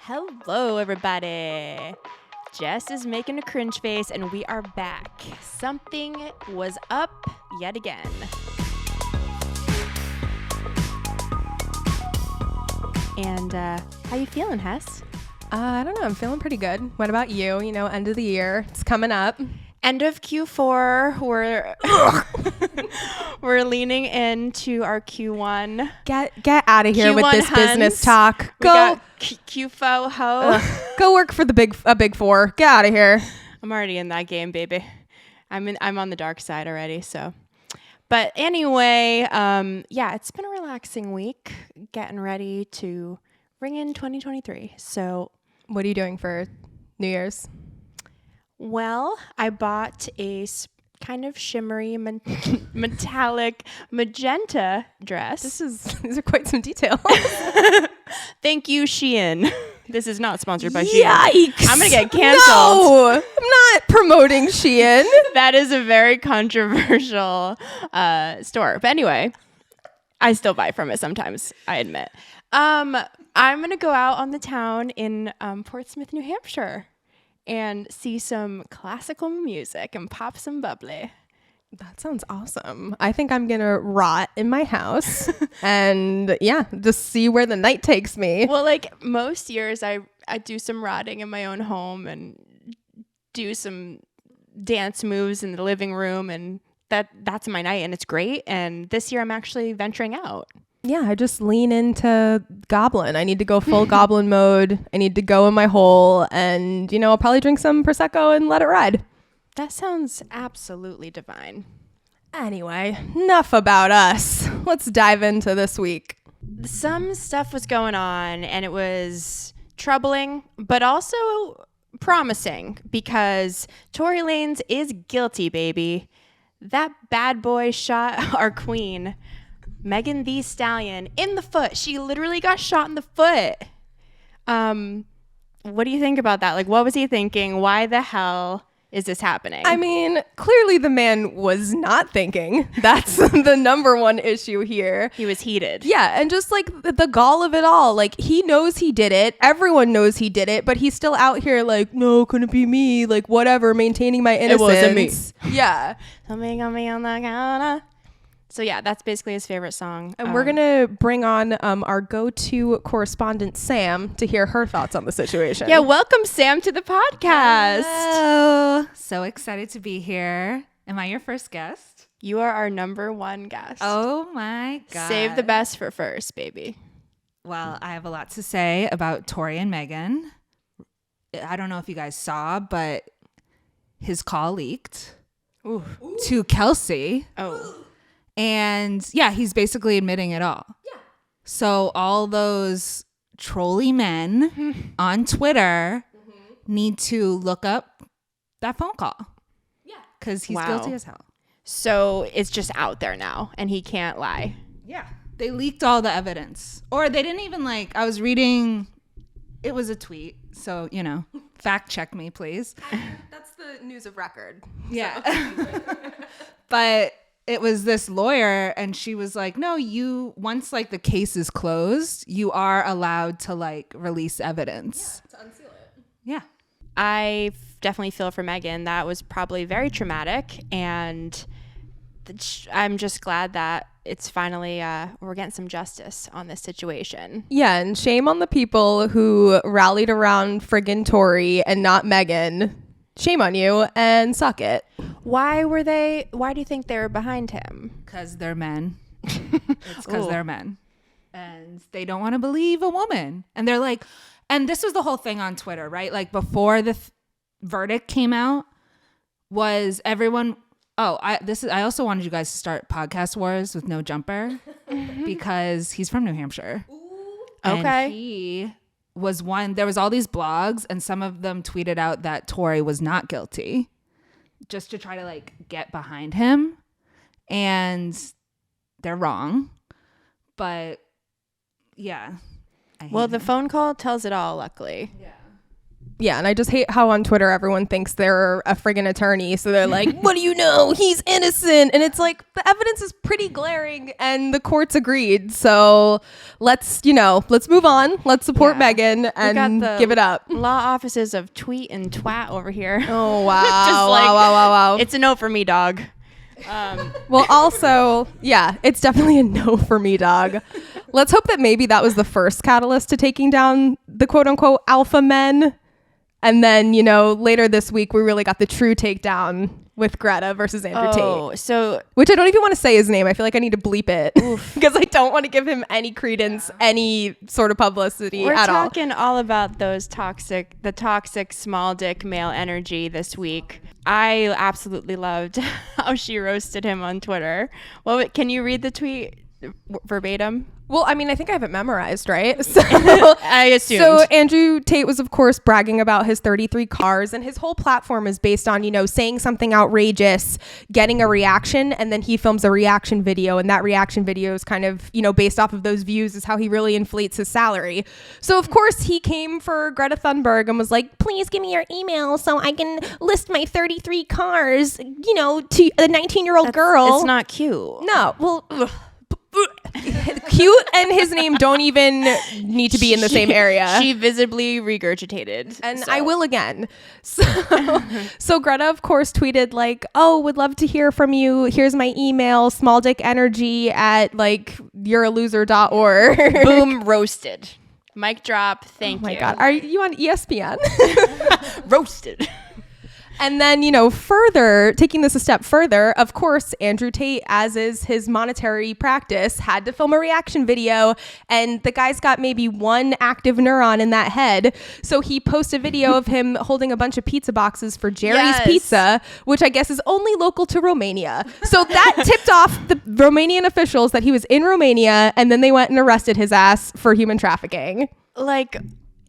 Hello, everybody. Jess is making a cringe face, and we are back. Something was up yet again. And how you feeling, Hess? I don't know. I'm feeling pretty good. What about you? You know, end of the year. It's coming up. End of Q4. We're leaning into our Q1. Get out of here Q1 with this Huns. business talk. We got Q4 ho. Go work for the big four. Get out of here. I'm already in that game, baby. I'm on the dark side already, so. But anyway, it's been a relaxing week, getting ready to ring in 2023. So, what are you doing for New Year's? Well, I bought a kind of shimmery metallic magenta dress. These are quite some details. Thank you, Shein. This is not sponsored by Yikes. Shein. I'm gonna get canceled. No, I'm not promoting Shein. That is a very controversial store. But anyway, I still buy from it sometimes, I admit. I'm gonna go out on the town in Portsmouth, New Hampshire, and see some classical music and pop some bubbly. That sounds awesome. I think I'm going to rot in my house and just see where the night takes me. Well, like most years I do some rotting in my own home and do some dance moves in the living room, and that's my night, and it's great. And this year I'm actually venturing out. Yeah, I just lean into goblin. I need to go full goblin mode. I need to go in my hole and, I'll probably drink some Prosecco and let it ride. That sounds absolutely divine. Anyway, enough about us. Let's dive into this week. Some stuff was going on, and it was troubling, but also promising, because Tory Lanez is guilty, baby. That bad boy shot our queen, Megan Thee Stallion, in the foot. She literally got shot in the foot. What do you think about that? Like, what was he thinking? Why the hell is this happening? I mean, clearly the man was not thinking. That's the number one issue here. He was heated. Yeah, and just like the gall of it all, like he knows he did it. Everyone knows he did it, but he's still out here like, no, couldn't be me. Like, whatever, maintaining my innocence. It wasn't me. Yeah. Something on me on the counter. So yeah, that's basically his favorite song. And we're going to bring on our go-to correspondent, Sam, to hear her thoughts on the situation. Yeah, welcome, Sam, to the podcast. Hello. So excited to be here. Am I your first guest? You are our number one guest. Oh my God. Save the best for first, baby. Well, I have a lot to say about Tory and Megan. I don't know if you guys saw, but his call leaked to Kelsey. Oh. And yeah, he's basically admitting it all. Yeah. So all those trolly men on Twitter need to look up that phone call. Yeah. Because he's guilty as hell. So it's just out there now, and he can't lie. Yeah. They leaked all the evidence. Or they didn't even I was reading, it was a tweet. So, fact check me, please. That's the news of record. Yeah. But it was this lawyer, and she was like, no, once the case is closed, you are allowed to release evidence. Yeah, to unseal it. Yeah. I definitely feel for Megan. That was probably very traumatic, and I'm just glad that it's finally we're getting some justice on this situation. Yeah, and shame on the people who rallied around friggin' Tory and not Megan. Shame on you, and suck it. Why do you think they were behind him? Because they're men. It's because they're men. And they don't want to believe a woman. And they're like, and this was the whole thing on Twitter, right? Before the verdict came out, was everyone, I also wanted you guys to start podcast wars with No Jumper because he's from New Hampshire. Ooh. And okay. he was there was all these blogs, and some of them tweeted out that Tory was not guilty, just to try to get behind him, and they're wrong. But yeah. Well, the phone call tells it all, luckily. Yeah. Yeah, and I just hate how on Twitter everyone thinks they're a friggin' attorney. So they're like, what do you know? He's innocent. And it's like, the evidence is pretty glaring and the courts agreed. So let's move on. Let's support Megan and give it up. Law offices of tweet and twat over here. Oh, wow. Just like, wow. It's a no for me, dog. Well, also, yeah, it's definitely a no for me, dog. Let's hope that maybe that was the first catalyst to taking down the quote unquote alpha men. And then, later this week, we really got the true takedown with Greta versus Andrew Tate. So, which I don't even want to say his name. I feel like I need to bleep it because I don't want to give him any credence, any sort of publicity at all. We're talking all about the toxic small dick male energy this week. I absolutely loved how she roasted him on Twitter. Well, can you read the tweet verbatim? Well, I mean, I think I have it memorized, right? So, I assumed. So Andrew Tate was, of course, bragging about his 33 cars, and his whole platform is based on, saying something outrageous, getting a reaction, and then he films a reaction video, and that reaction video is kind of, based off of those views is how he really inflates his salary. So, of course, he came for Greta Thunberg and was like, please give me your email so I can list my 33 cars, to a 19-year-old girl. It's not cute. No, well... Cute and his name don't even need to be in the same area. She visibly regurgitated. And I will again. So Greta, of course, tweeted like, oh, would love to hear from you. Here's my email, smalldickenergy@, you'realoser.org. Boom, roasted. Mic drop. Thank you. Oh my God. Are you on ESPN? Roasted. And then, taking this a step further, of course, Andrew Tate, as is his monetary practice, had to film a reaction video, and the guy's got maybe one active neuron in that head. So he posted a video of him holding a bunch of pizza boxes for Jerry's Pizza, which I guess is only local to Romania. So that tipped off the Romanian officials that he was in Romania, and then they went and arrested his ass for human trafficking. Like...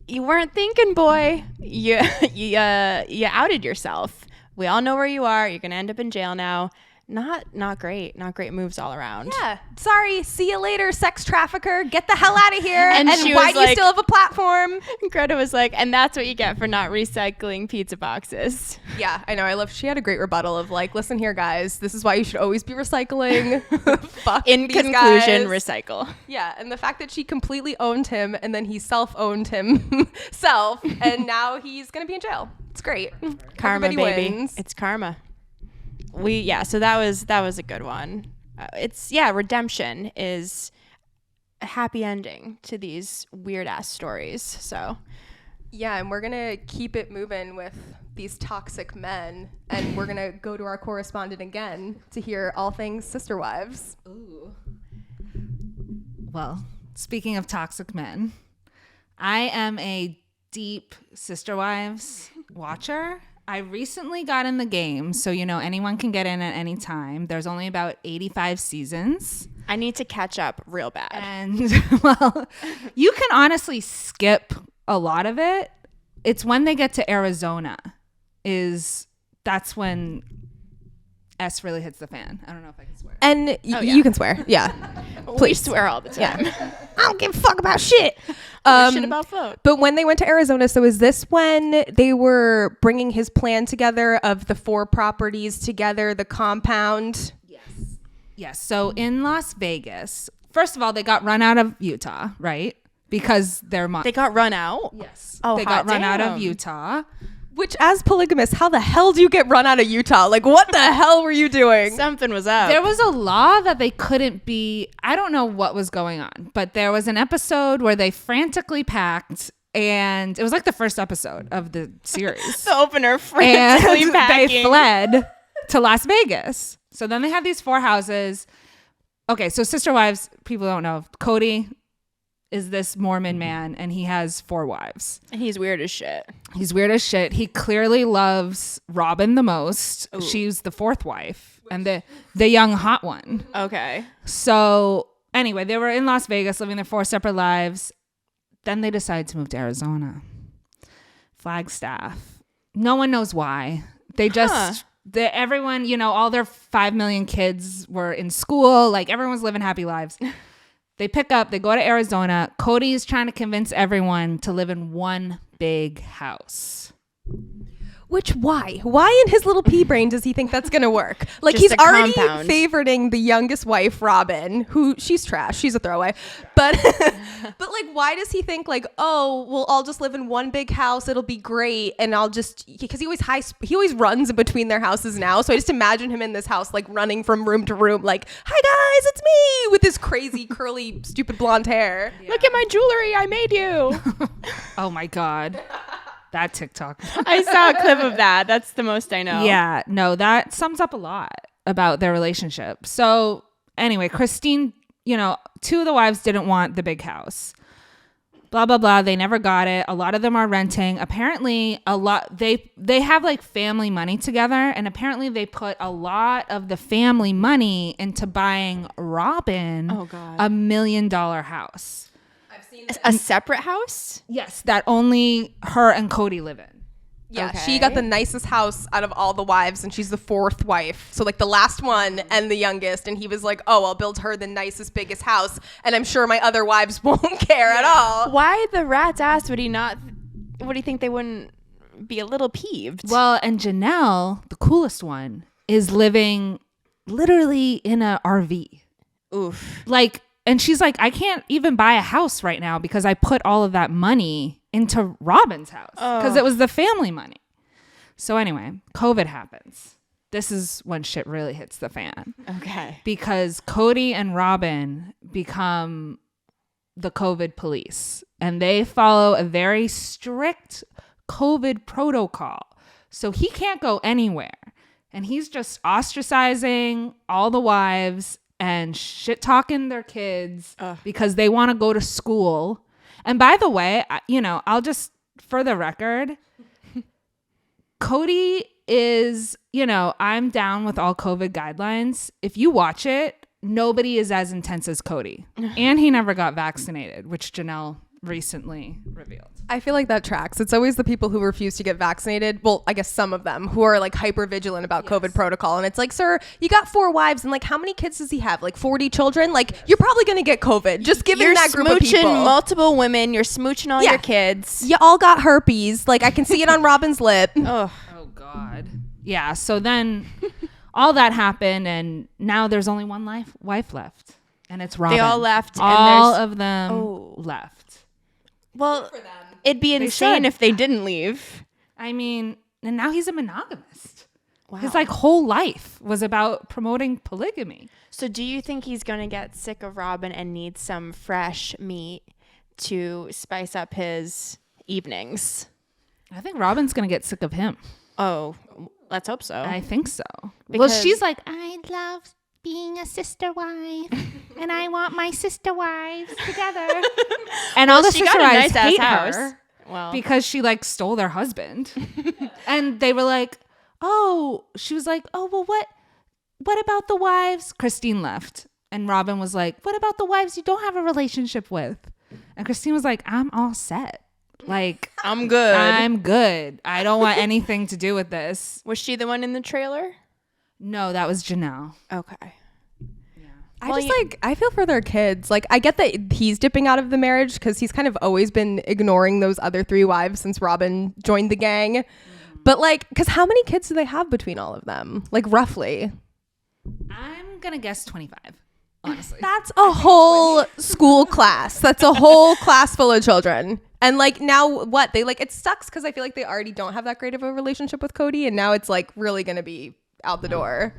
You weren't thinking, boy. You outed yourself. We all know where you are. You're gonna end up in jail now. Not great. Not great moves all around. Yeah. Sorry. See you later, sex trafficker. Get the hell out of here. And was why do you still have a platform? Greta was like, and that's what you get for not recycling pizza boxes. Yeah, I know. She had a great rebuttal of like, listen here, guys. This is why you should always be recycling. Fuck in these conclusion, guys. Recycle. Yeah, and the fact that she completely owned him and then he self-owned himself and now he's going to be in jail. It's great. Karma, Everybody baby. wins. It's karma. So that was a good one. Redemption is a happy ending to these weird ass stories. So yeah, and we're gonna keep it moving with these toxic men, and we're gonna go to our correspondent again to hear all things sister wives. Ooh. Well, speaking of toxic men, I am a deep sister wives watcher. I recently got in the game, so anyone can get in at any time. There's only about 85 seasons. I need to catch up real bad. And well, you can honestly skip a lot of it. It's when they get to Arizona that's when S really hits the fan. I don't know if I can swear. And you can swear. Yeah. We swear all the time. Yeah. I don't give a fuck about shit. Shit about folk. But when they went to Arizona, so is this when they were bringing his plan together of the 4 properties together, the compound? Yes. So in Las Vegas, first of all, they got run out of Utah, right? Because they got run out? Yes. Oh, they got run out of Utah. Which, as polygamists, how the hell do you get run out of Utah? Like, what the hell were you doing? Something was up. There was a law that they couldn't be. I don't know what was going on, but there was an episode where they frantically packed, and it was like the first episode of the series. The opener, frantically and packing. They fled to Las Vegas. So then they have these 4 houses. Okay, so sister wives, people don't know. Cody is this Mormon man, and he has 4 wives. And he's weird as shit. He clearly loves Robin the most. Ooh. She's the 4th wife and the young hot one. Okay. So anyway, they were in Las Vegas living their 4 separate lives. Then they decided to move to Arizona. Flagstaff. No one knows why. They just... everyone, all their 5 million kids were in school. Like, everyone's living happy lives. They pick up, they go to Arizona. Cody is trying to convince everyone to live in one big house. Which, why in his little pea brain does he think that's gonna work? Like, Just he's a already compound. favoriting the youngest wife, Robin, who she's trash, she's a throwaway, but but like, why does he think like, oh well, I'll just live in one big house, it'll be great, and I'll just, because he always runs in between their houses now, so I just imagine him in this house like running from room to room like, hi guys, it's me, with this crazy curly stupid blonde hair. Look at my jewelry, I made you. Oh my God. That TikTok. I saw a clip of that. That's the most I know. Yeah, no, that sums up a lot about their relationship. So anyway, Christine, you know, 2 of the wives didn't want the big house. Blah, blah, blah. They never got it. A lot of them are renting. Apparently, they have like family money together. And apparently they put a lot of the family money into buying Robin $1 million house. A separate house? Yes, that only her and Cody live in. Yeah, Okay. she got the nicest house out of all the wives, and she's the 4th wife. So like the last one and the youngest, and he was like, oh, I'll build her the nicest, biggest house, and I'm sure my other wives won't care at all. Why the rat's ass would he not? What do you think they wouldn't be a little peeved? Well, and Janelle, the coolest one, is living literally in a RV. Oof. Like, and she's like, I can't even buy a house right now because I put all of that money into Robin's house because it was the family money. So anyway, COVID happens. This is when shit really hits the fan. Okay. Because Cody and Robin become the COVID police, and they follow a very strict COVID protocol. So he can't go anywhere, and he's just ostracizing all the wives and shit talking their kids because they want to go to school. And by the way, you know, I'll just, for the record, Cody is, you know, I'm down with all COVID guidelines. If you watch it, nobody is as intense as Cody. And he never got vaccinated, which Janelle recently revealed. I feel like that tracks. It's always the people who refuse to get vaccinated. Well, I guess some of them who are like hyper vigilant about COVID protocol. And it's like, sir, you got 4 wives, and like, how many kids does he have? Like 40 children? Like, you're probably going to get COVID. Just given that group of people. You're smooching multiple women. You're smooching all your kids. You all got herpes. Like, I can see it on Robin's lip. Ugh. Oh, God. Yeah. So then all that happened, and now there's only one wife left, and it's Robin. They all left. All and of them left. Well, it'd be insane if they didn't leave. I mean, and now he's a monogamist. Wow. His like whole life was about promoting polygamy. So do you think he's going to get sick of Robin and need some fresh meat to spice up his evenings? I think Robin's going to get sick of him. Oh, let's hope so. I think so. Well, Because- she's like, I love being a sister wife, and I want my sister wives together. And all the she sister got a wives nice-ass hate house. her Well, because she like stole their husband. And they were like, oh, she was like, oh, well, what about the wives? Christine left. And Robin was like, what about the wives you don't have a relationship with? And Christine was like, I'm all set. Like, I'm good. I'm good. I don't want anything to do with this. Was she the one in the trailer? No, that was Janelle. Okay. I feel for their kids. Like, I get that he's dipping out of the marriage because he's kind of always been ignoring those other 3 wives since Robin joined the gang. But like, because how many kids do they have between all of them? Like, roughly. I'm going to guess 25, honestly. That's a whole school class. That's a whole class full of children. And like, now what? They like, it sucks because I feel like they already don't have that great of a relationship with Cody. And now it's like really going to be out the door.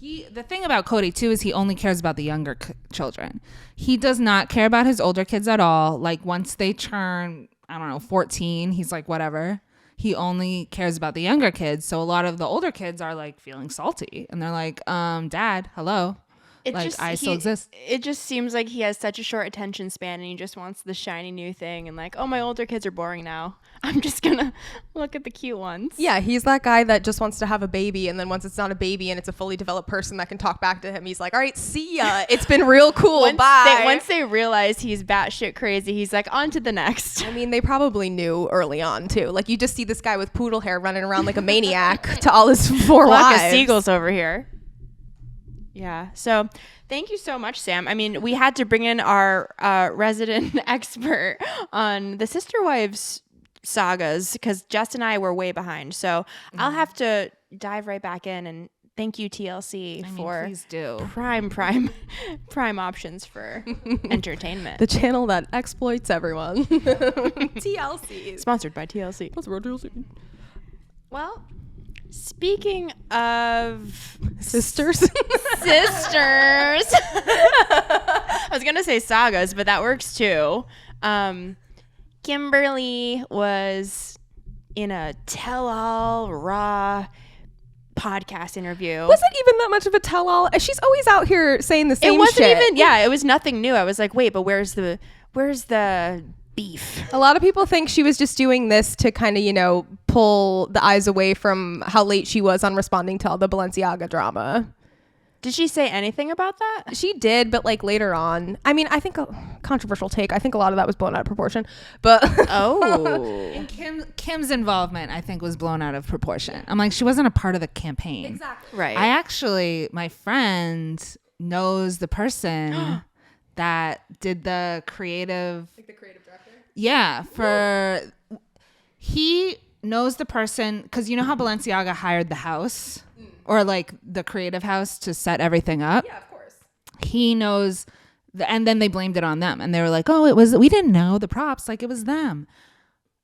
The thing about Cody too is he only cares about the younger children. He does not care about his older kids at all. Like, once they turn, I don't know, 14, he's like, whatever. He only cares about the younger kids. So a lot of the older kids are like feeling salty, and they're like, Dad, hello. I still exist. It just seems like he has such a short attention span, and he just wants the shiny new thing, and like, oh, my older kids are boring now. I'm just gonna look at the cute ones. Yeah, he's that guy that just wants to have a baby, and then once it's not a baby and it's a fully developed person that can talk back to him, he's like, all right, see ya. It's been real cool. Bye. Once they realize he's batshit crazy, he's like, on to the next. I mean, they probably knew early on too. Like, you just see this guy with poodle hair running around like a maniac to all his 4 Flock wives. of seagulls over here. Yeah. So thank you so much, Sam. I mean, we had to bring in our resident expert on the Sister Wives sagas because Jess and I were way behind. So I'll have to dive right back in and thank you, TLC, for please do. prime options for entertainment. The channel that exploits everyone. TLC. Sponsored by TLC. Well, speaking of Sisters. I was gonna say sagas, but that works too. Kimberly was in a tell-all raw podcast interview. Wasn't even that much of a tell-all. She's always out here saying the same shit. It wasn't even. Yeah, it was nothing new. I was like, wait, but where's the beef? A lot of people think she was just doing this to kind of, pull the eyes away from how late she was on responding to all the Balenciaga drama. Did she say anything about that? She did, but later on. I mean, I think a controversial take. I think a lot of that was blown out of proportion. But And Kim's involvement, I think, was blown out of proportion. I'm like, she wasn't a part of the campaign. Exactly. Right. My friend knows the person that did the creative. The creative director? Yeah. He knows the person because you know how Balenciaga hired the house or the creative house to set everything up. Yeah, of course. He knows, and then they blamed it on them, and they were like, "Oh, we didn't know the props, it was them."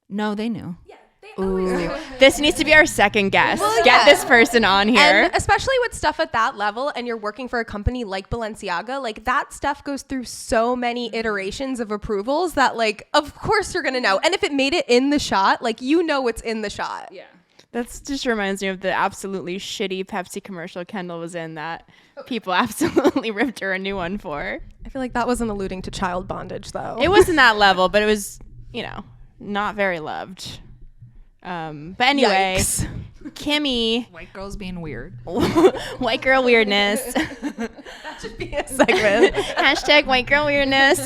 No, they knew. Yeah, they always do. This needs to be our second guest. Well, Get yeah. this person on here. And especially with stuff at that level and you're working for a company like Balenciaga, that stuff goes through so many iterations of approvals that of course you're going to know. And if it made it in the shot, it's in the shot. Yeah. That just reminds me of the absolutely shitty Pepsi commercial Kendall was in that people absolutely ripped her a new one for. I feel like that wasn't alluding to child bondage though. It wasn't that level, but it was, not very loved. But anyway, Yikes. Kimmy, White girls being weird. white girl weirdness. That should be a segment. Hashtag white girl weirdness.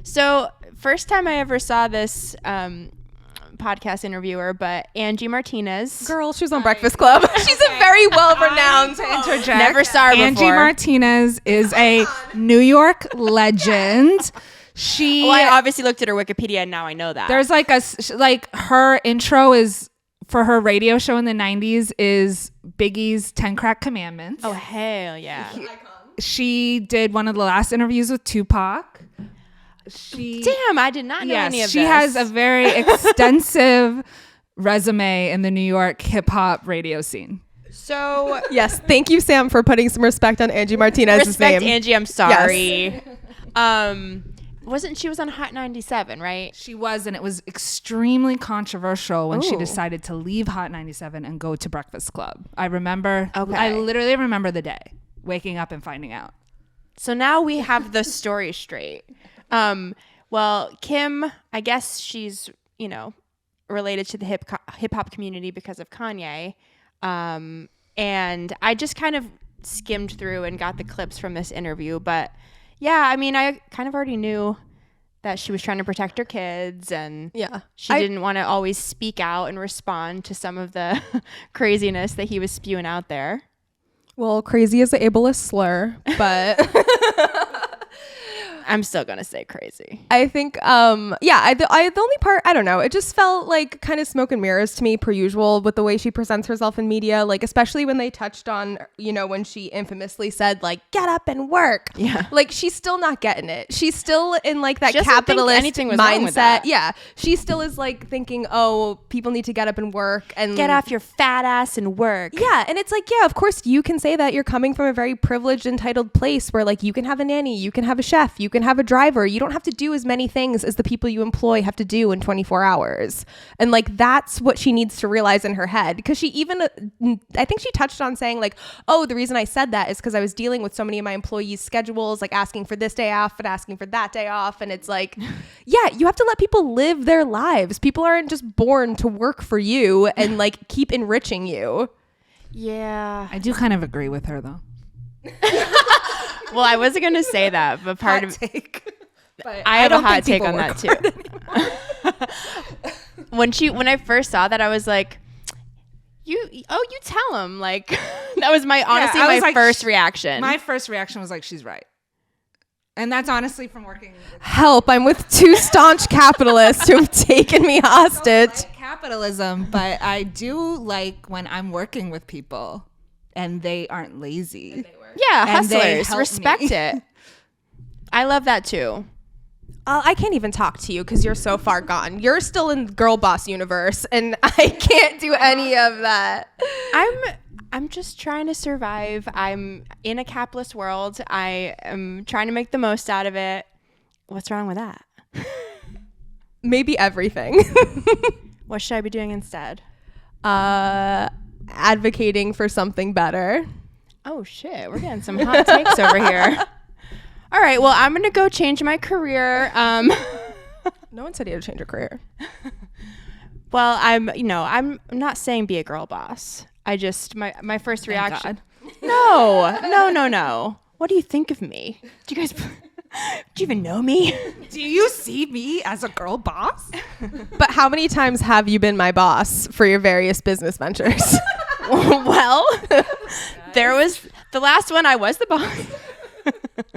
So first time I ever saw this podcast interviewer, but Angie Martinez. Girl, she was on Breakfast Club. She's a very well-renowned To interject, Never saw her Angie before. Martinez is a New York legend. Well, I obviously looked at her Wikipedia and now I know that. There's her intro is for her radio show in the 90s is Biggie's 10 Crack Commandments. Oh, hell yeah. She did one of the last interviews with Tupac. Damn, I did not know any of this. She has a very extensive resume in the New York hip hop radio scene. So Yes, thank you, Sam, for putting some respect on Angie Martinez's respect, name. Angie. I'm sorry. She was on Hot 97, right? She was, and it was extremely controversial when she Ooh. decided to leave Hot 97 and go to Breakfast Club. I remember, Okay. I literally remember the day, waking up and finding out. So now we have the story straight. Well, Kim, I guess she's, related to the hip hop community because of Kanye. And I just kind of skimmed through and got the clips from this interview. But yeah, I mean, I kind of already knew that she was trying to protect her kids and she didn't want to always speak out and respond to some of the craziness that he was spewing out there. Well, crazy is an ableist slur, but I'm still going to say crazy. I think, the only part, I don't know, it just felt like kind of smoke and mirrors to me per usual with the way she presents herself in media, especially when they touched on, when she infamously said, get up and work. Yeah. She's still not getting it. She's still in that She doesn't think capitalist anything was wrong with mindset. that. Yeah. She still is thinking, oh, people need to get up and work and Get off your fat ass and work. Yeah. And it's of course you can say that. You're coming from a very privileged, entitled place where you can have a nanny, you can have a chef, you can have a driver. You don't have to do as many things as the people you employ have to do in 24 hours. And that's what she needs to realize in her head. Because she even, I think she touched on saying oh, the reason I said that is because I was dealing with so many of my employees' schedules, asking for this day off and asking for that day off. And it's yeah, you have to let people live their lives. People aren't just born to work for you and keep enriching you. Yeah. I do kind of agree with her, though. Well, I wasn't going to say that, but part of take. But I have a don't hot think take on people that too. When I first saw that, I was like, You tell him. Like, that was my I was like, first reaction. My first reaction was like, she's right. And that's honestly from working with Help, I'm with two staunch capitalists who have taken me hostage. like capitalism, but I do like when I'm working with people and they aren't lazy. Yeah, And they hustlers. help Respect me. it. I love that too. I can't even talk to you because you're so far gone. You're still in girl boss universe, and I can't do any of that. I'm just trying to survive. I'm in a capitalist world. I am trying to make the most out of it. What's wrong with that? Maybe everything. What should I be doing instead? Advocating for something better. Oh shit, we're getting some hot takes over here. All right, well, I'm gonna go change my career. No one said you had to change your career. Well, I'm not saying be a girl boss. I just my first reaction. No. What do you think of me? Do you even know me? Do you see me as a girl boss? But how many times have you been my boss for your various business ventures? Well, there was the last one. I was the boss.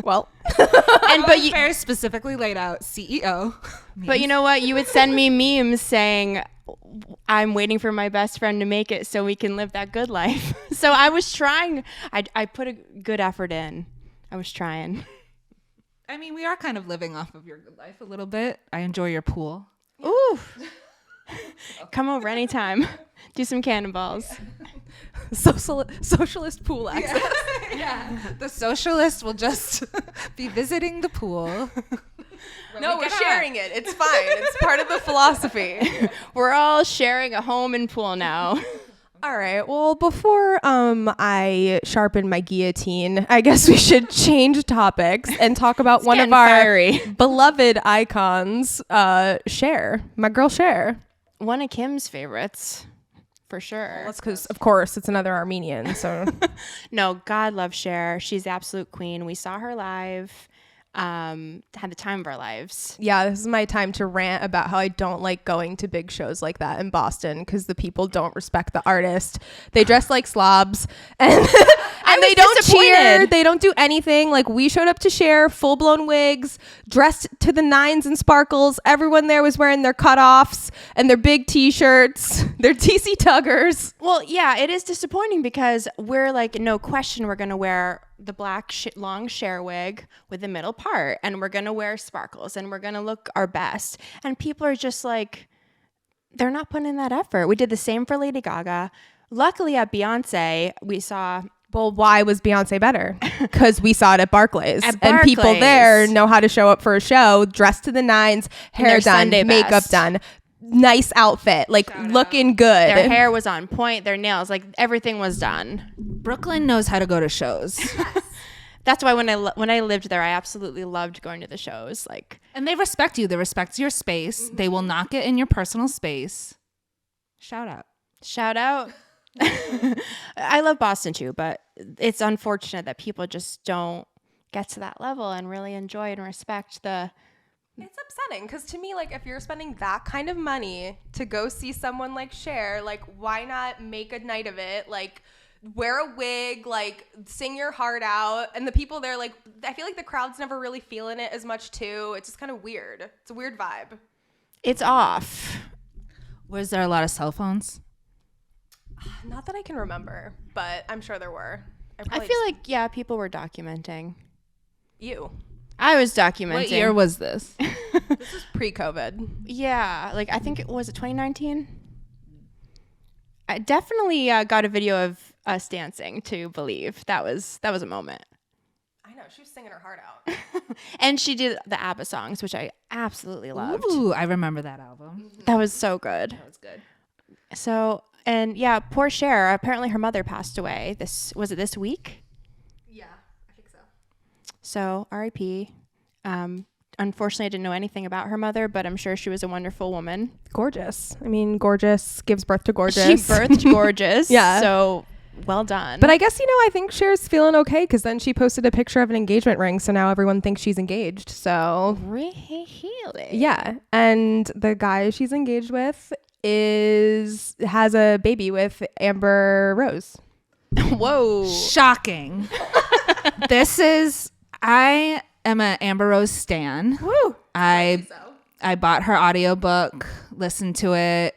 Well, But very specifically laid out CEO. But you know what? You would send me memes saying, I'm waiting for my best friend to make it so we can live that good life. So I was trying. I put a good effort in. I was trying. I mean, we are kind of living off of your good life a little bit. I enjoy your pool. Ooh. Come over anytime. Do some cannonballs. socialist pool access. Yeah. The socialist will just be visiting the pool. No, we're sharing it. It's fine. It's part of the philosophy. We're all sharing a home and pool now. All right. Well, before I sharpen my guillotine, I guess we should change topics and talk about one of our fiery. beloved icons, Cher. My girl Cher. One of Kim's favorites, for sure. That's because, of course, it's another Armenian. So No, God love Cher. She's the absolute queen. We saw her live. Had the time of our lives. yeah, this is my time to rant about how I don't like going to big shows like that in Boston because the people don't respect the artist. They dress like slobs and and they don't cheer. They don't do anything. Like, we showed up to Cher, full blown wigs, dressed to the nines and sparkles. Everyone there was wearing their cutoffs and their big t-shirts, their TC Tuggers. Well, yeah, it is disappointing because we're like, no question, we're gonna wear the black long Cher wig with the middle part, and we're gonna wear sparkles, and we're gonna look our best. And people are just like, they're not putting in that effort. We did the same for Lady Gaga. Luckily at Beyonce, we saw. Well, why was Beyonce better? Because we saw it at Barclays. At And people Barclays. there know how to show up for a show, dressed to the nines, hair their done, Sunday makeup best. done, nice outfit, like looking good. Their hair was on point, their nails, like everything was done. Brooklyn knows how to go to shows. That's why when I lived there, I absolutely loved going to the shows. Like, And they respect you. They respect your space. They will not get in your personal space. Shout out. shout out. I love Boston too, but it's unfortunate that people just don't get to that level and really enjoy and respect the. It's upsetting because to me, like, if you're spending that kind of money to go see someone like Cher, like, why not make a night of it? Like, wear a wig, like, sing your heart out. And the people there, like, I feel like the crowd's never really feeling it as much too. It's just kind of weird. It's a weird vibe. It's off. Was there a lot of cell phones? Not that I can remember, but I'm sure there were. I feel like, yeah, people were documenting. you. I was documenting. What year was this? This is pre-COVID. Yeah, like I think it was 2019. I definitely got a video of us dancing to Believe. That was a moment. I know, she was singing her heart out. And she did the ABBA songs, which I absolutely loved. Ooh, I remember that album. That was so good. That was good. So, and yeah, poor Cher. Apparently her mother passed away. Was it this week? Yeah, I think so. So R.I.P. Unfortunately, I didn't know anything about her mother, but I'm sure she was a wonderful woman. Gorgeous. I mean, gorgeous gives birth to gorgeous. She birthed gorgeous. Yeah. So well done. But I guess, I think Cher's feeling okay because then she posted a picture of an engagement ring. So now everyone thinks she's engaged. So really? yeah. And the guy she's engaged with has a baby with Amber Rose. Whoa. Shocking. I am an Amber Rose stan. Woo. I bought her audiobook, listened to it.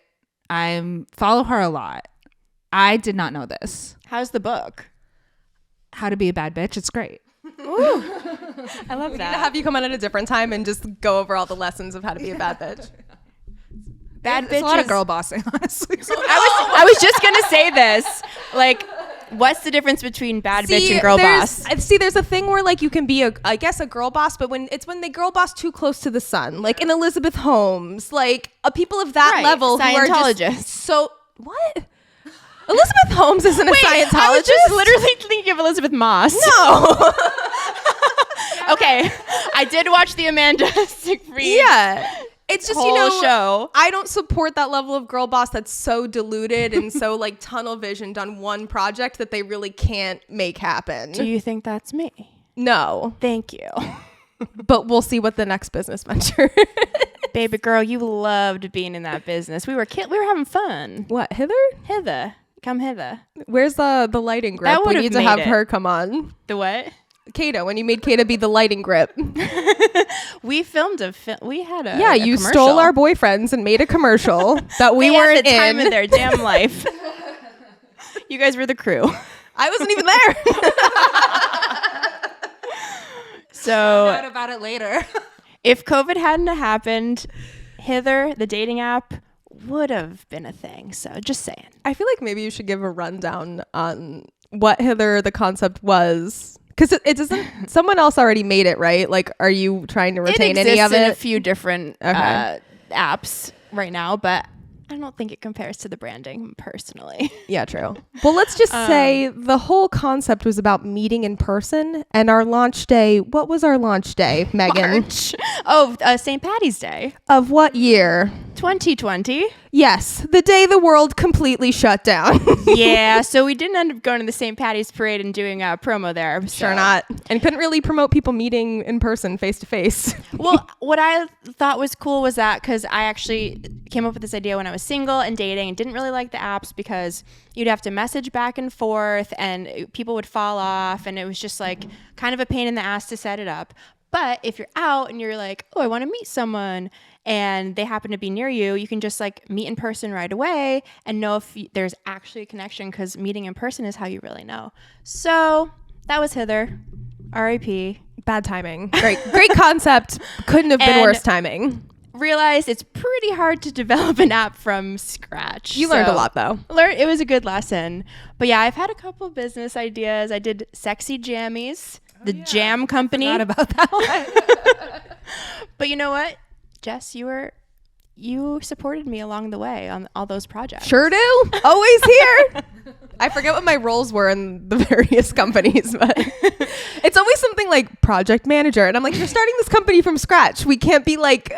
I follow her a lot. I did not know this. How's the book? How to Be a Bad Bitch. It's great. Ooh. I love We that. need to have you come on at a different time and just go over all the lessons of how to be a bad bitch. Bad It's a lot of bitches- girl bossing, honestly. I was just gonna say this. Like, what's the difference between bad bitch and girl boss? There's a thing where like you can be I guess a girl boss, but when they girl boss too close to the sun, like in Elizabeth Holmes, like people of that Right, level who are just Scientologists. so what? Elizabeth Holmes isn't a Scientologist. I was just literally thinking of Elizabeth Moss. No. Okay, I did watch the Amanda Siegfried. Yeah. It's just, whole show. I don't support that level of girl boss that's so diluted and so like tunnel visioned on one project that they really can't make happen. Do you think that's me? No, Thank you. but we'll see what the next business venture. Baby girl, you loved being in that business. We were having fun. What, Hither? Hither. Come hither. Where's the lighting grip? That We would've need to made have it. her come on. The what? Kata, when you made Kata be the lighting grip. We filmed we had a Yeah, a you commercial. stole our boyfriends and made a commercial that we They had weren't the time in. of their damn life. You guys were the crew. I wasn't even there. So Out about it later. if COVID hadn't happened, Hither, the dating app, would have been a thing. So just saying. I feel like maybe you should give a rundown on what Hither the concept was. Because it doesn't, someone else already made it, right? Like, are you trying to retain it any of exists in a it? few different Okay. apps right now, but I don't think it compares to the branding personally. Yeah, true. Well, let's just say the whole concept was about meeting in person. And our launch day, what was our launch day, Megan? March. Oh, St. Patty's Day, Of what year? 2020. Yes, the day the world completely shut down. Yeah, so we didn't end up going to the St. Patty's Parade and doing a promo there. Sure so. not. And couldn't really promote people meeting in person, face to face. Well, what I thought was cool was that because I actually came up with this idea when I was single and dating and didn't really like the apps because you'd have to message back and forth and people would fall off and it was just like kind of a pain in the ass to set it up. But if you're out and you're like, oh, I want to meet someone and they happen to be near you, you can just like meet in person right away and know if there's actually a connection because meeting in person is how you really know. So that was Hither. R.I.P. Bad timing. Great concept. Couldn't have been And- worse timing. Realized it's pretty hard to develop an app from scratch. You learned a lot though. It was a good lesson. But yeah, I've had a couple business ideas. I did Sexy Jammies, the jam company. Not about that one. But you know what? Jess, you supported me along the way on all those projects. Sure do. Always here. I forget what my roles were in the various companies, but it's always something like project manager. And I'm like, you're starting this company from scratch. We can't be like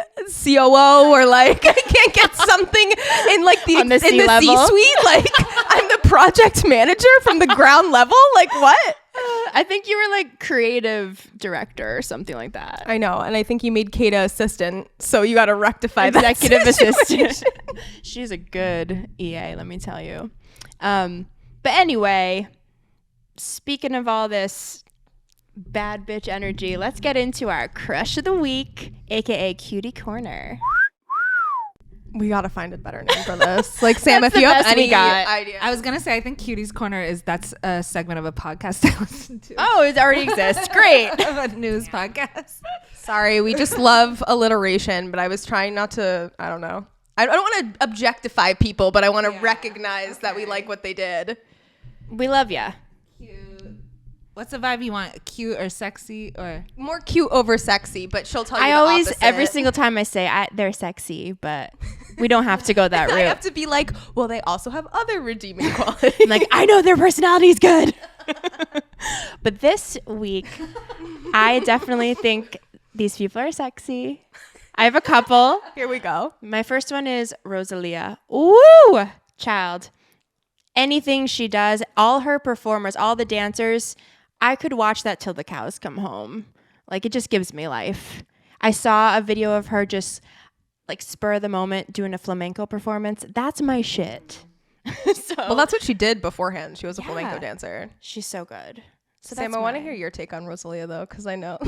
COO or like I can't get something in like On the in the C-level. C-suite. Like I'm the project manager from the ground level. Like what? I think you were like creative director or something like that. I know. And I think you made Kata assistant. So you got to rectify that. Executive situation. assistant. She's a good EA, let me tell you. But anyway, speaking of all this bad bitch energy, let's get into our crush of the week, aka Cutie Corner. We got to find a better name for this. Like Sam, That's if you the have best we any got. idea. I was gonna say I think Cutie's Corner that's a segment of a podcast I listen to. Oh, it already exists. Great. Of a news podcast. Sorry, we just love alliteration, but I was trying not to, I don't know. I don't want to objectify people, but I want to recognize that we like what they did. We love ya. Cute. What's the vibe you want? Cute or sexy or? More cute over sexy, but she'll tell you I the always, opposite. every single time I say they're sexy, but we don't have to go that I have route. to be like, well, they also have other redeeming qualities. I'm like, I know their personality is good. But this week, I definitely think these people are sexy. I have a couple. Here we go. My first one is Rosalia. Woo! Child. Anything she does, all her performers, all the dancers, I could watch that till the cows come home. Like, it just gives me life. I saw a video of her just like spur of the moment doing a flamenco performance, that's my shit. So Well, that's what she did beforehand. She was a flamenco dancer. she's so good. So Sam, that's I want to mine. hear your take on Rosalia though, because I know.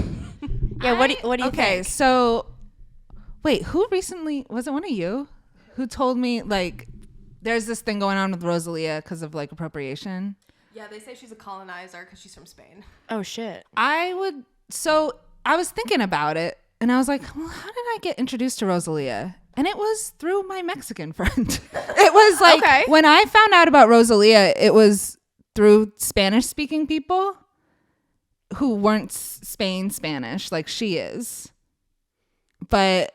Yeah, what do you Okay, think? so wait, who recently was it? One of you who told me like there's this thing going on with Rosalia because of like appropriation? Yeah, they say she's a colonizer because she's from Spain. Oh shit. I was thinking about it and I was like, well, how did I get introduced to Rosalia? And it was through my Mexican friend. It was like Okay. when I found out about Rosalia, it was through Spanish speaking people who weren't Spanish like she is. But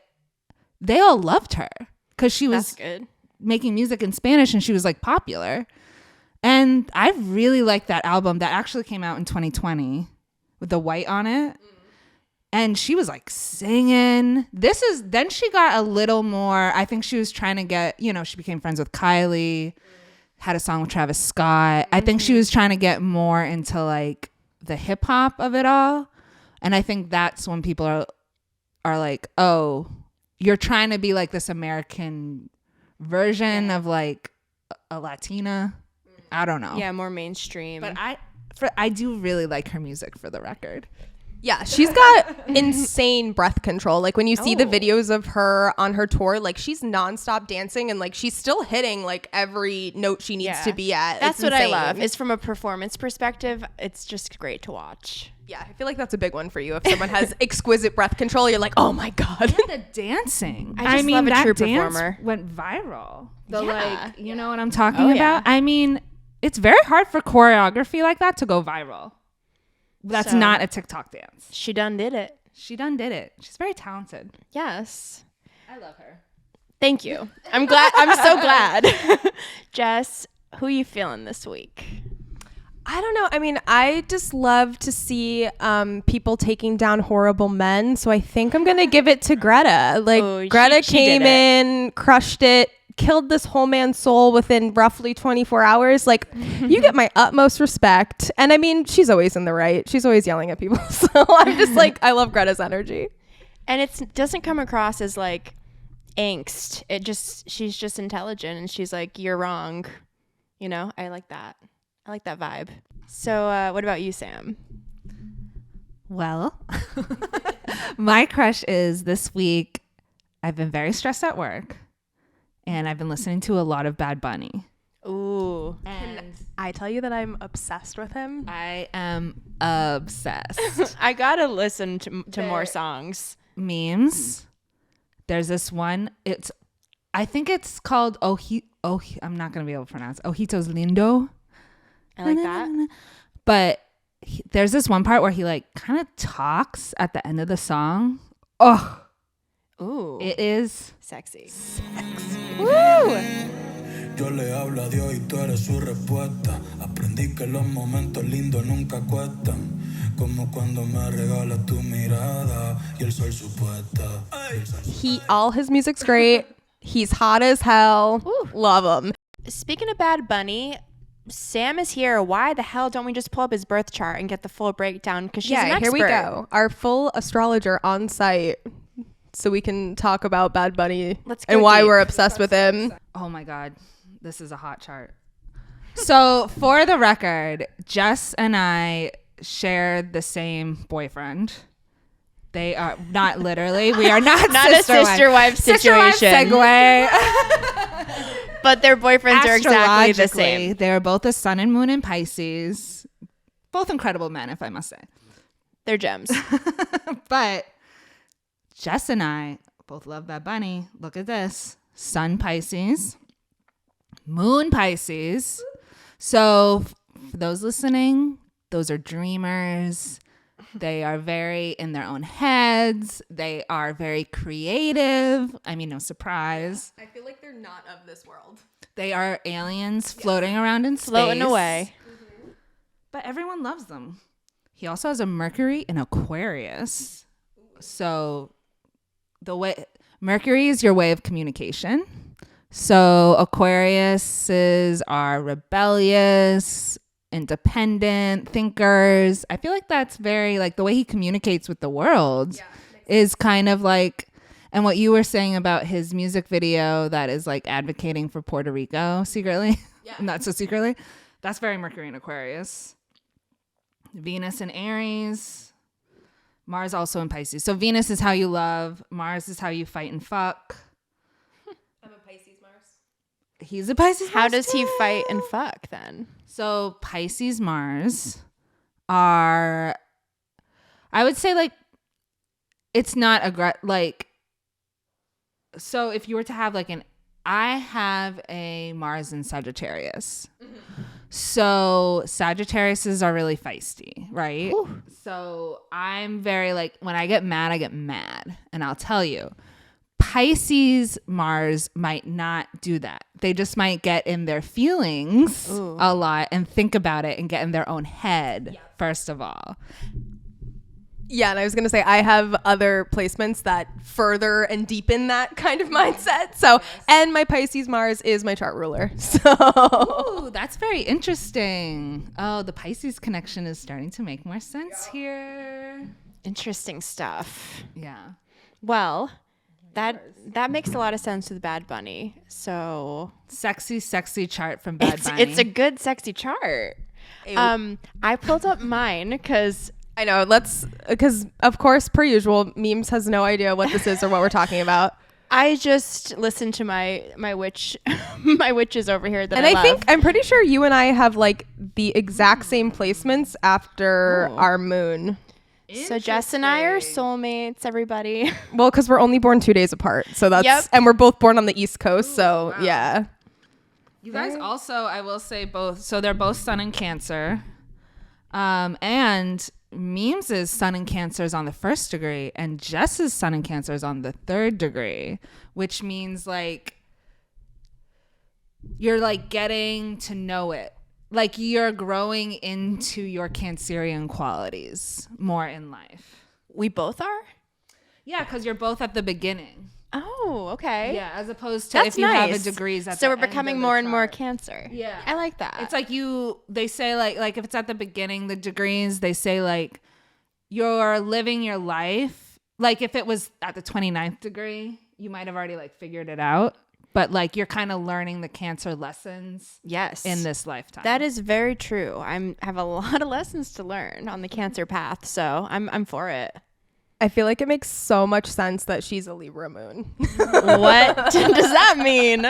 they all loved her because she was That's good. making music in Spanish and she was like popular. And I really liked that album that actually came out in 2020 with the white on it. And she was like singing. Then she got a little more, I think she was trying to get, she became friends with Kylie, had a song with Travis Scott. I think she was trying to get more into like the hip hop of it all. And I think that's when people are like, oh, you're trying to be like this American version of like a Latina. I don't know. Yeah, more mainstream. But I do really like her music, for the record. Yeah, she's got insane breath control. Like when you see the Oh. videos of her on her tour, like she's nonstop dancing and like she's still hitting like every note she needs to be at. That's It's what I insane. love. Is from a performance perspective, it's just great to watch. Yeah, I feel like that's a big one for you. If someone has exquisite breath control, you're like, oh my God. The dancing. I just love a that true dance performer. went viral. Yeah. Like, you know what I'm talking Oh, about? yeah. I mean, it's very hard for choreography like that to go viral. That's So- not a TikTok dance. She done did it. She done did it. She's very talented. Yes. I love her. Thank you. I'm glad. I'm so glad. Jess, who you feeling this week? I don't know. I mean, I just love to see people taking down horrible men. So I think I'm going to give it to Greta. Like, Ooh, Greta she came did it. in, crushed it, killed this whole man's soul within roughly 24 hours. Like, you get my utmost respect. And I mean, she's always in the right. She's always yelling at people. So I'm just like, I love Greta's energy. And it doesn't come across as like angst. She's just intelligent and she's like, you're wrong. I like that. I like that vibe. So what about you, Sam? Well, my crush is this week. I've been very stressed at work and I've been listening to a lot of Bad Bunny. Ooh. And I tell you that I'm obsessed with him. I am obsessed. I gotta listen to more songs. Memes. There's this one. I think it's called I'm not gonna be able to pronounce it. Ojitos Lindo. I like that. But there's this one part where he like kind of talks at the end of the song. Oh, Ooh. it is Sexy. Woo! Yo le hablo a Dios y tú eres su respuesta. Aprendí que los momentos lindos nunca cuestan. Como cuando me regalas tu mirada y el sol supuesta. All his music's great. He's hot as hell. Ooh. Love him. Speaking of Bad Bunny, Sam is here. Why the hell don't we just pull up his birth chart and get the full breakdown? Because she's an expert. Here we go. Our full astrologer on site, so we can talk about Bad Bunny Let's go and why deep. we're obsessed with him. Oh my God, this is a hot chart. So for the record, Jess and I shared the same boyfriend. They are not literally. We are not a sister-wife situation. Segue. But their boyfriends are exactly the Astrologically, same. They are both the sun and moon in Pisces. Both incredible men, if I must say. They're gems. But Jess and I both love Bad Bunny. Look at this. Sun Pisces, moon Pisces. So for those listening, those are dreamers. They are very in their own heads. They are very creative. I mean, no surprise. I feel like they're not of this world. They are aliens floating around in space. Floating away. But everyone loves them. He also has a Mercury in Aquarius. So Mercury is your way of communication. So Aquariuses are rebellious, independent thinkers. I feel like that's very like the way he communicates with the world is kind of like, And what you were saying about his music video that is like advocating for Puerto Rico secretly, not so secretly, that's very Mercury and Aquarius. Venus and Aries. Mars also in Pisces. So Venus is how you love. Mars is how you fight and fuck. I'm a Pisces Mars. He's a Pisces How Mars does he too. fight and fuck then? So Pisces Mars are, I would say, like, it's not like, so if you were to have like I have a Mars in Sagittarius. So Sagittariuses are really feisty, right? Whew. So I'm very like, when I get mad, I get mad. And I'll tell you, Pisces Mars might not do that. They just might get in their feelings a lot and think about it and get in their own head, first of all. Yeah, and I was going to say, I have other placements that further and deepen that kind of mindset. So, and my Pisces Mars is my chart ruler. So, Ooh, that's very interesting. Oh, the Pisces connection is starting to make more sense here. Interesting stuff. Yeah. Well, that makes a lot of sense with Bad Bunny. So Sexy chart from Bad Bunny. It's a good, sexy chart. I pulled up mine because I know, because of course, per usual, Memes has no idea what this is or what we're talking about. I just listened to my witch, my witches over here that And I I love. think, I'm pretty sure you and I have like the exact same placements after our moon. So Jess and I are soulmates, everybody. Well, because we're only born 2 days apart. So that's, and we're both born on the East Coast. So yeah. You guys also, I will say both. So they're both Sun and Cancer. And Memes' Sun and Cancer is on the 1st degree, and Jess's Sun and Cancer is on the 3rd degree, which means like you're like getting to know it. Like you're growing into your Cancerian qualities more in life. We both are? Yeah, because you're both at the beginning. Oh, okay. Yeah, as opposed to That's if you nice. have a degrees at so the we're end becoming of the more and more chart. Cancer. Yeah. I like that. It's like they say like if it's at the beginning, the degrees, they say like you're living your life. Like if it was at the 29th degree, you might have already like figured it out. But like you're kind of learning the Cancer lessons in this lifetime. That is very true. I have a lot of lessons to learn on the Cancer path, so I'm for it. I feel like it makes so much sense that she's a Libra moon. What does that mean?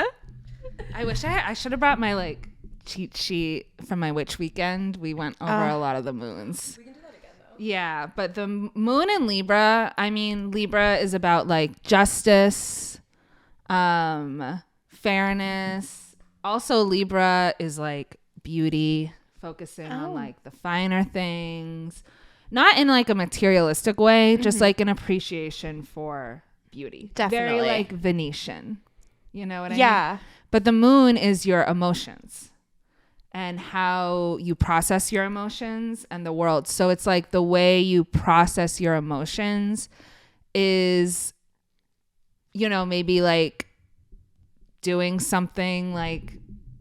I wish I should have brought my like cheat sheet from my witch weekend. We went over a lot of the moons. We can do that again though. Yeah, but the moon in Libra, I mean, Libra is about like justice, fairness. Also Libra is like beauty, focusing on like the finer things. Not in like a materialistic way, just like an appreciation for beauty. Definitely. Very like Venetian. You know what I mean? Yeah. But the moon is your emotions and how you process your emotions and the world. So it's like the way you process your emotions is, you know, maybe like doing something like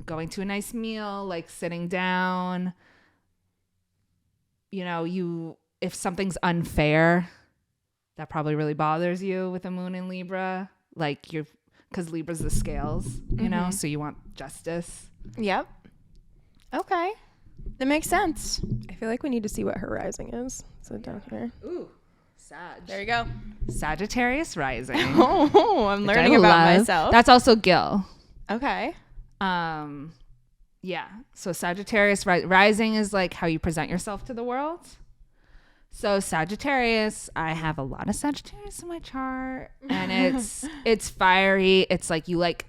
going to a nice meal, like sitting down. You know, if something's unfair, that probably really bothers you with a moon in Libra. Like because Libra's the scales, you know, so you want justice. Yep. Okay. That makes sense. I feel like we need to see what her rising is. So down here. Ooh, Sag. There you go. Sagittarius rising. Oh, I'm learning about myself. That's also Gil. Okay. Yeah. So Sagittarius rising is like how you present yourself to the world. So Sagittarius, I have a lot of Sagittarius in my chart, and it's fiery. It's like you like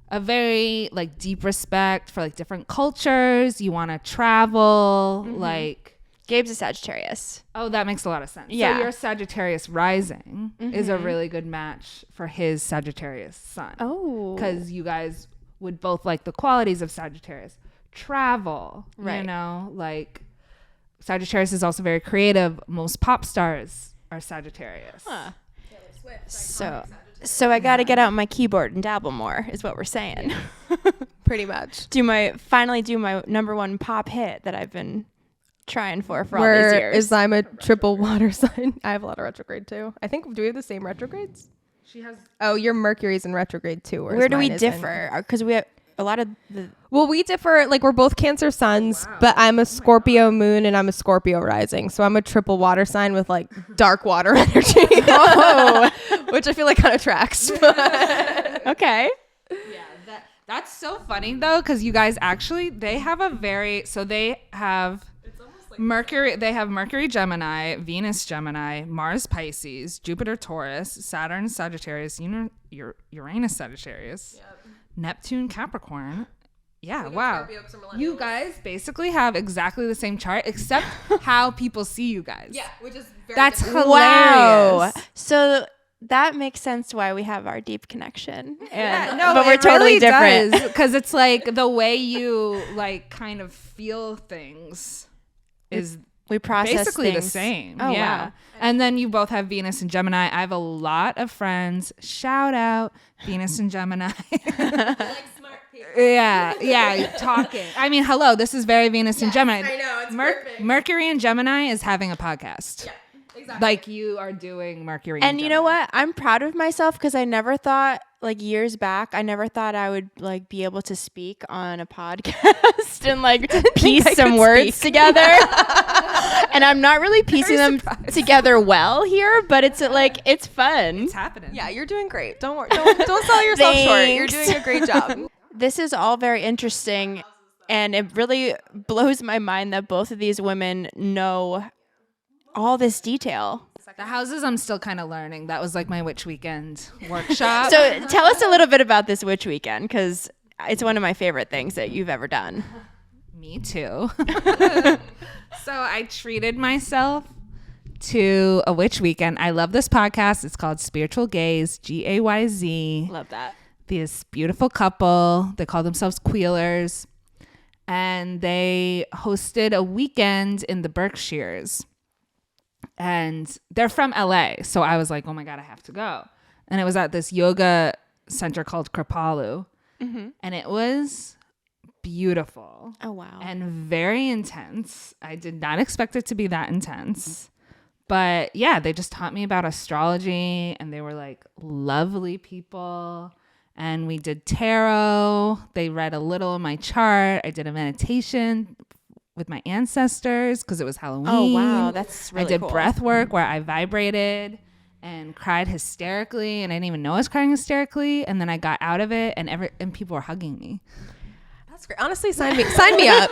a very like deep respect for like different cultures. You want to travel, like Gabe's a Sagittarius. Oh, that makes a lot of sense. Yeah. So your Sagittarius rising is a really good match for his Sagittarius sun. Oh. Because you guys would both like the qualities of Sagittarius. Travel, Right. you know, like Sagittarius is also very creative. Most pop stars are Sagittarius. Huh. So I got to get out my keyboard and dabble more is what we're saying. Pretty much. Finally do my number one pop hit that I've been trying for all these Where years. is I'm a triple water sign. I have a lot of retrograde too. I think, do we have the same retrogrades? She has. Oh, your Mercury's in retrograde too. Where do we differ? Because we have a lot of the. Well, we differ. Like, we're both Cancer suns, but I'm a Scorpio moon and I'm a Scorpio rising. So I'm a triple water sign with like dark water energy. Oh, which I feel like kind of tracks. Okay. Yeah, that's so funny though, because you guys actually they have Mercury. They have Mercury Gemini, Venus Gemini, Mars Pisces, Jupiter Taurus, Saturn Sagittarius, Uranus Sagittarius, Neptune Capricorn. Yeah, wow. You guys basically have exactly the same chart, except how people see you guys. Yeah, which is very That's different. hilarious. Wow. So that makes sense why we have our deep connection. And, No, but we're totally different. Because it's like the way you like kind of feel things is We process basically things. the same. Oh, yeah. wow. And then you both have Venus and Gemini. I have a lot of friends. Shout out Venus and Gemini. Yeah, talking. I mean, hello, this is very Venus and Gemini. I know, it's perfect. Mercury and Gemini is having a podcast. Yeah, exactly. Like you are doing Mercury And you know Gemini. what? I'm proud of myself because I never thought, like years back, I never thought I would like be able to speak on a podcast and like piece some words together. And I'm not really piecing them together well here, but it's like it's fun. It's happening. Yeah, you're doing great. Don't worry. Don't sell yourself short. You're Thanks. doing a great job. This is all very interesting, and it really blows my mind that both of these women know all this detail. The houses I'm still kind of learning. That was like my witch weekend workshop. So tell us a little bit about this witch weekend, because it's one of my favorite things that you've ever done. Me too. So I treated myself to a witch weekend. I love this podcast. It's called Spiritual Gaze, Gayz. Love that. This beautiful couple. They call themselves Queelers. And they hosted a weekend in the Berkshires. And they're from LA. So I was like, oh my God, I have to go. And it was at this yoga center called Kripalu. Mm-hmm. And it was beautiful. Oh, wow. And very intense. I did not expect it to be that intense. But yeah, they just taught me about astrology and they were like lovely people. And we did tarot. They read a little of my chart. I did a meditation with my ancestors because it was Halloween. Oh, wow. That's really I did cool. breath work where I vibrated and cried hysterically. And I didn't even know I was crying hysterically. And then I got out of it and people were hugging me. That's great. Honestly, sign me up.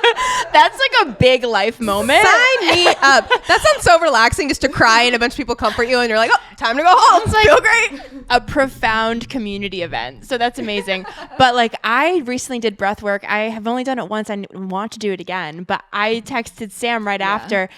That's like a big life moment. Sign me up. That sounds so relaxing, just to cry and a bunch of people comfort you and you're like, oh, time to go home. It's like Feel great. a profound community event. So that's amazing. But like I recently did breath work. I have only done it once. I want to do it again. But I texted Sam right after.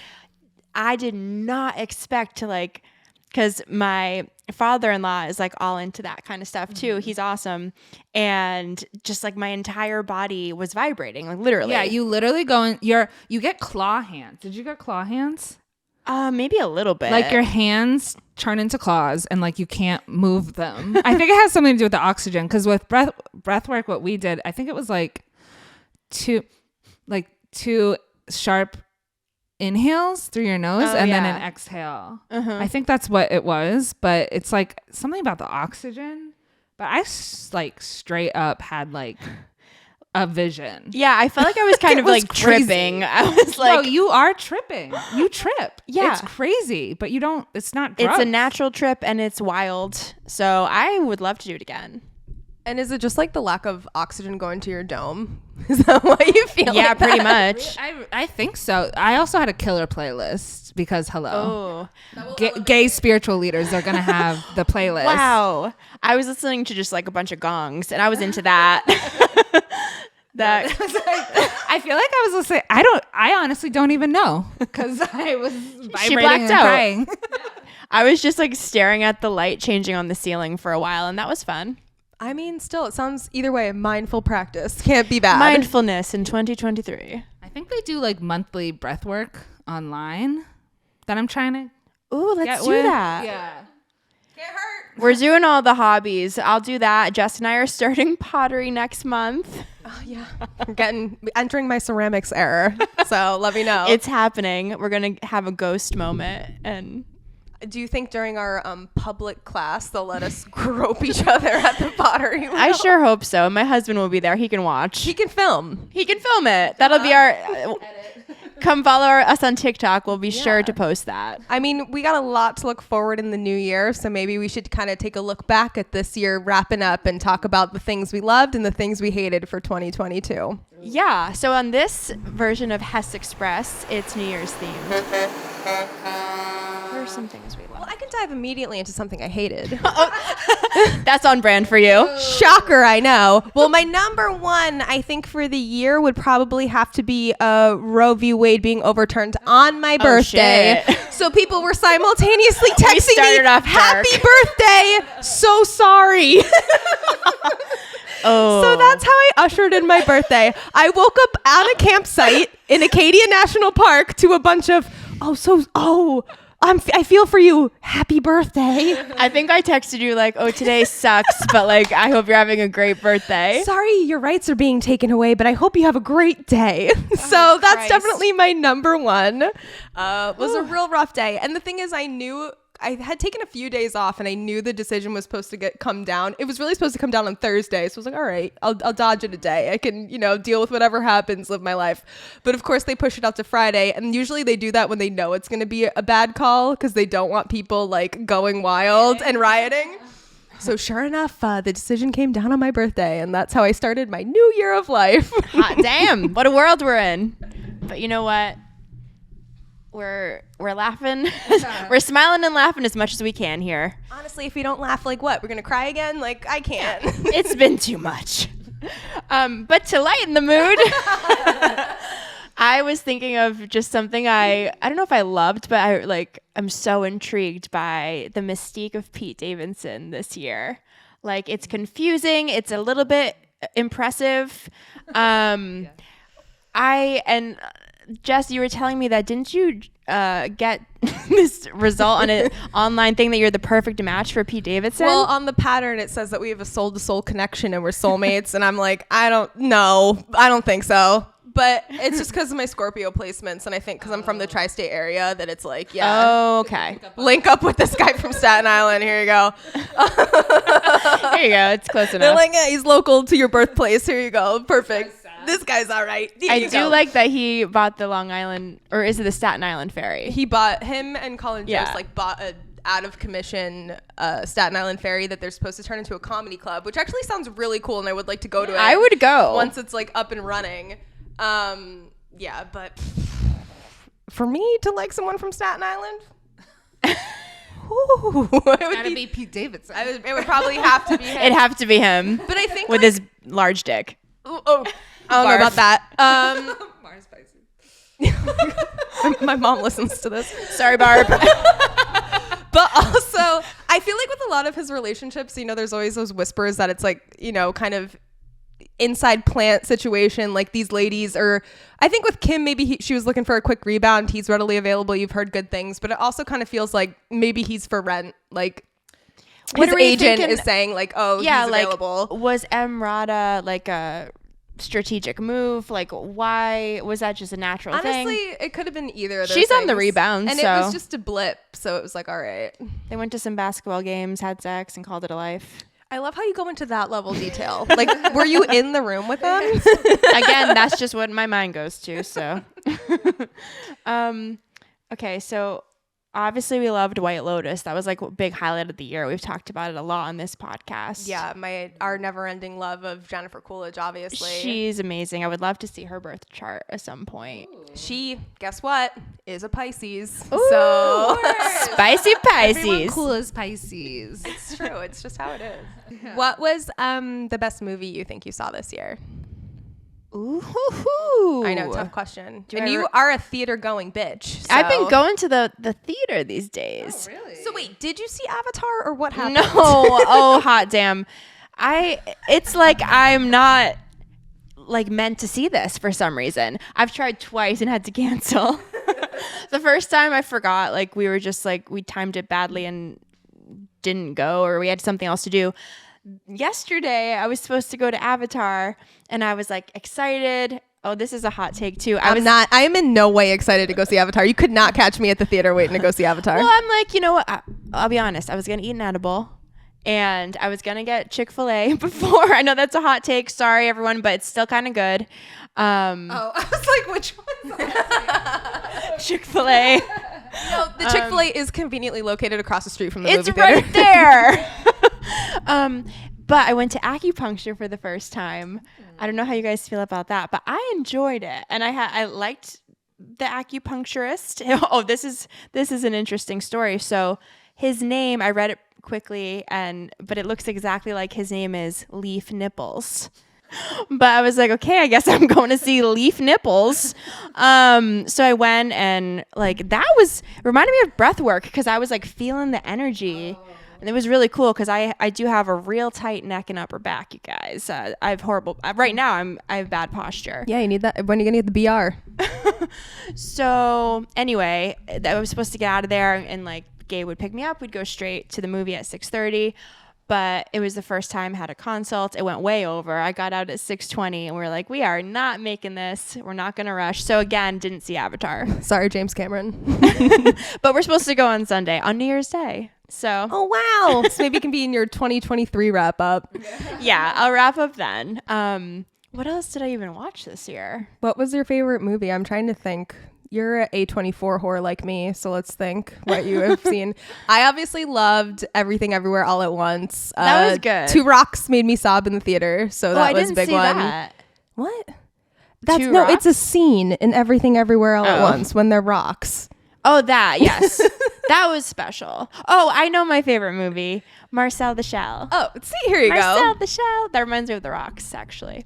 I did not expect to like, because my father-in-law is like all into that kind of stuff too. He's awesome. And just like my entire body was vibrating, like literally. Yeah, you literally go in, you get claw hands. Did you get claw hands? Maybe a little bit. Like your hands turn into claws and like you can't move them. I think it has something to do with the oxygen because with breath work, what we did, I think it was like two sharp inhales through your nose and then an exhale. I think that's what it was, but it's like something about the oxygen. But I like straight up had like a vision. Yeah, I felt like I was kind of was like crazy. tripping. I was like, No, you are tripping. You trip. Yeah. It's crazy, but you don't, it's not drugs. it's a natural trip and it's wild. So I would love to do it again. And is it just like the lack of oxygen going to your dome? Is that why you feel Yeah, like pretty that? much. I think so. I also had a killer playlist because hello. Oh, Gay spiritual leaders are going to have the playlist. wow. I was listening to just like a bunch of gongs and I was into that. I feel like I was listening. I honestly don't even know because I was vibrating blacked and out. crying. I was just like staring at the light changing on the ceiling for a while and that was fun. I mean, still, it sounds either way, mindful practice. Can't be bad. Mindfulness in 2023. I think they do like monthly breath work online that I'm trying to Ooh, let's get do with. that. Yeah. Can't hurt. We're doing all the hobbies. I'll do that. Jess and I are starting pottery next month. Oh, yeah. I'm entering my ceramics era. So let me know. It's happening. We're going to have a ghost moment and Do you think during our public class they'll let us grope each other at the pottery wheel? I sure hope so. My husband will be there. He can watch. He can film. He can film it. That'll be our. Come follow us on TikTok. We'll be sure to post that. I mean, we got a lot to look forward in the new year, so maybe we should kind of take a look back at this year, wrapping up, and talk about the things we loved and the things we hated for 2022. Yeah. So on this version of Hess Express, it's New Year's themed. What are some things we Well, love? I can dive immediately into something I hated. That's on brand for you. Shocker, I know. Well, my number one, I think, for the year would probably have to be Roe v. Wade being overturned on my birthday. shit. So people were simultaneously texting me, started off dark. "Happy birthday! So sorry." Oh. So that's how I ushered in my birthday. I woke up at a campsite in Acadia National Park to a bunch of, I feel for you. Happy birthday. I think I texted you like, oh, today sucks, but like, I hope you're having a great birthday. Sorry, your rights are being taken away, but I hope you have a great day. So that's Christ. definitely my number one. Was a real rough day. And the thing is, I had taken a few days off and I knew the decision was supposed to come down. It was really supposed to come down on Thursday. So I was like, all right, I'll dodge it a day. I can, deal with whatever happens, live my life. But of course they push it out to Friday. And usually they do that when they know it's going to be a bad call because they don't want people like going wild and rioting. So sure enough, the decision came down on my birthday. And that's how I started my new year of life. Hot damn, what a world we're in. But you know what? We're laughing. We're smiling and laughing as much as we can here. Honestly, if we don't laugh, like what? We're going to cry again? Like, I can't. It's been too much. But to lighten the mood, I was thinking of just something I don't know if I loved, but I'm so intrigued by the mystique of Pete Davidson this year. Like, it's confusing. It's a little bit impressive. Jess, you were telling me that, didn't you get this result on an online thing that you're the perfect match for Pete Davidson? Well, on the pattern, it says that we have a soul-to-soul connection and we're soulmates. And I'm like, I don't think so. But it's just because of my Scorpio placements. And I think because I'm from the tri-state area that it's like, yeah. Oh, okay. Link up with this guy from Staten Island. Here you go. There you go. It's close They're enough. like, yeah, he's local to your birthplace. Here you go. Perfect. This guy's all right. Here I you do go. like that he bought the Long Island, or is it the Staten Island ferry? Him and Colin Yeah. Jost bought a out of commission Staten Island ferry that they're supposed to turn into a comedy club, which actually sounds really cool, and I would like to go to it. I would go once it's like up and running. Yeah, but for me to like someone from Staten Island, ooh, it would Gotta be Pete Davidson. it would probably have to be him. It'd have to be him, But I think with his large dick. I don't know about that. Mars Pisces. My mom listens to this. Sorry, Barb. But also, I feel like with a lot of his relationships, there's always those whispers that it's like, kind of inside plant situation. Like these ladies, or I think with Kim, maybe she was looking for a quick rebound. He's readily available. You've heard good things, but it also kind of feels like maybe he's for rent. Like What his are we agent thinking? is saying like, oh, Yeah, he's like, available. was Emrata like a strategic move? Like, why was that just a natural thing? Honestly, it could have been either of those She's on the things. rebound, and so it was just a blip. So it was like, all right. They went to some basketball games, had sex, and called it a life. I love how you go into that level detail. Like, were you in the room with them? Again, that's just what my mind goes to. So, okay. So obviously we loved White Lotus. That was like a big highlight of the year. We've talked about it a lot on this podcast. Yeah, our never-ending love of Jennifer Coolidge, obviously. She's amazing. I would love to see her birth chart at some point. She, guess what, is a Pisces. Ooh, So spicy Everyone Pisces. cool as Pisces. it's true. It's just how it is. Yeah. What was the best movie you think you saw this year? Ooh. I know, tough question. Do and I you are a theater-going bitch. I've been so- going to the theater these days. Really? So wait, did you see Avatar or what happened? No. Oh, hot damn. It's like I'm not like meant to see this for some reason. I've tried twice and had to cancel. The first time I forgot, like we were just like, we timed it badly and didn't go, or we had something else to do. Yesterday I was supposed to go to Avatar and I was like excited. Oh, this is a hot take too. I am in no way excited to go see Avatar. You could not catch me at the theater waiting to go see Avatar. Well, I'm like, you know what? I'll be honest. I was going to eat an edible. And I was going to get Chick-fil-A before. I know that's a hot take. Sorry, everyone, but it's still kind of good. I was like, which one's that? Chick-fil-A. No, the Chick-fil-A is conveniently located across the street from the movie theater. It's right there. But I went to acupuncture for the first time. I don't know how you guys feel about that, but I enjoyed it. And I liked the acupuncturist. Oh, this is an interesting story. So his name, I read it quickly, but it looks exactly like his name is Leaf Nipples. But I was like, okay, I guess I'm going to see Leaf Nipples. So I went, and like that reminded me of breath work, because I was like feeling the energy. And it was really cool, because I do have a real tight neck and upper back, you guys. I have horrible right now. I have bad posture. Yeah, you need that. When are you gonna get the BR? So anyway, I was supposed to get out of there, and like Gabe would pick me up. We'd go straight to the movie at 6:30. But it was the first time I had a consult. It went way over. I got out at 6:20, and we were like, we are not making this. We're not going to rush. So again, didn't see Avatar. Sorry, James Cameron. But we're supposed to go on Sunday, on New Year's Day. So oh, wow. So maybe it can be in your 2023 wrap up. Yeah, I'll wrap up then. What else did I even watch this year? What was your favorite movie? I'm trying to think. You're an A24 whore like me, so let's think what you have seen. I obviously loved Everything Everywhere All at Once. That was good. Two Rocks made me sob in the theater, so that was a big one. That. What? Two Rocks? It's a scene in Everything Everywhere All at Once when they're rocks. Oh, that, yes. That was special. Oh, I know my favorite movie, Marcel the Shell. Oh, see, here you Marcel go. the Shell. That reminds me of The Rocks, actually.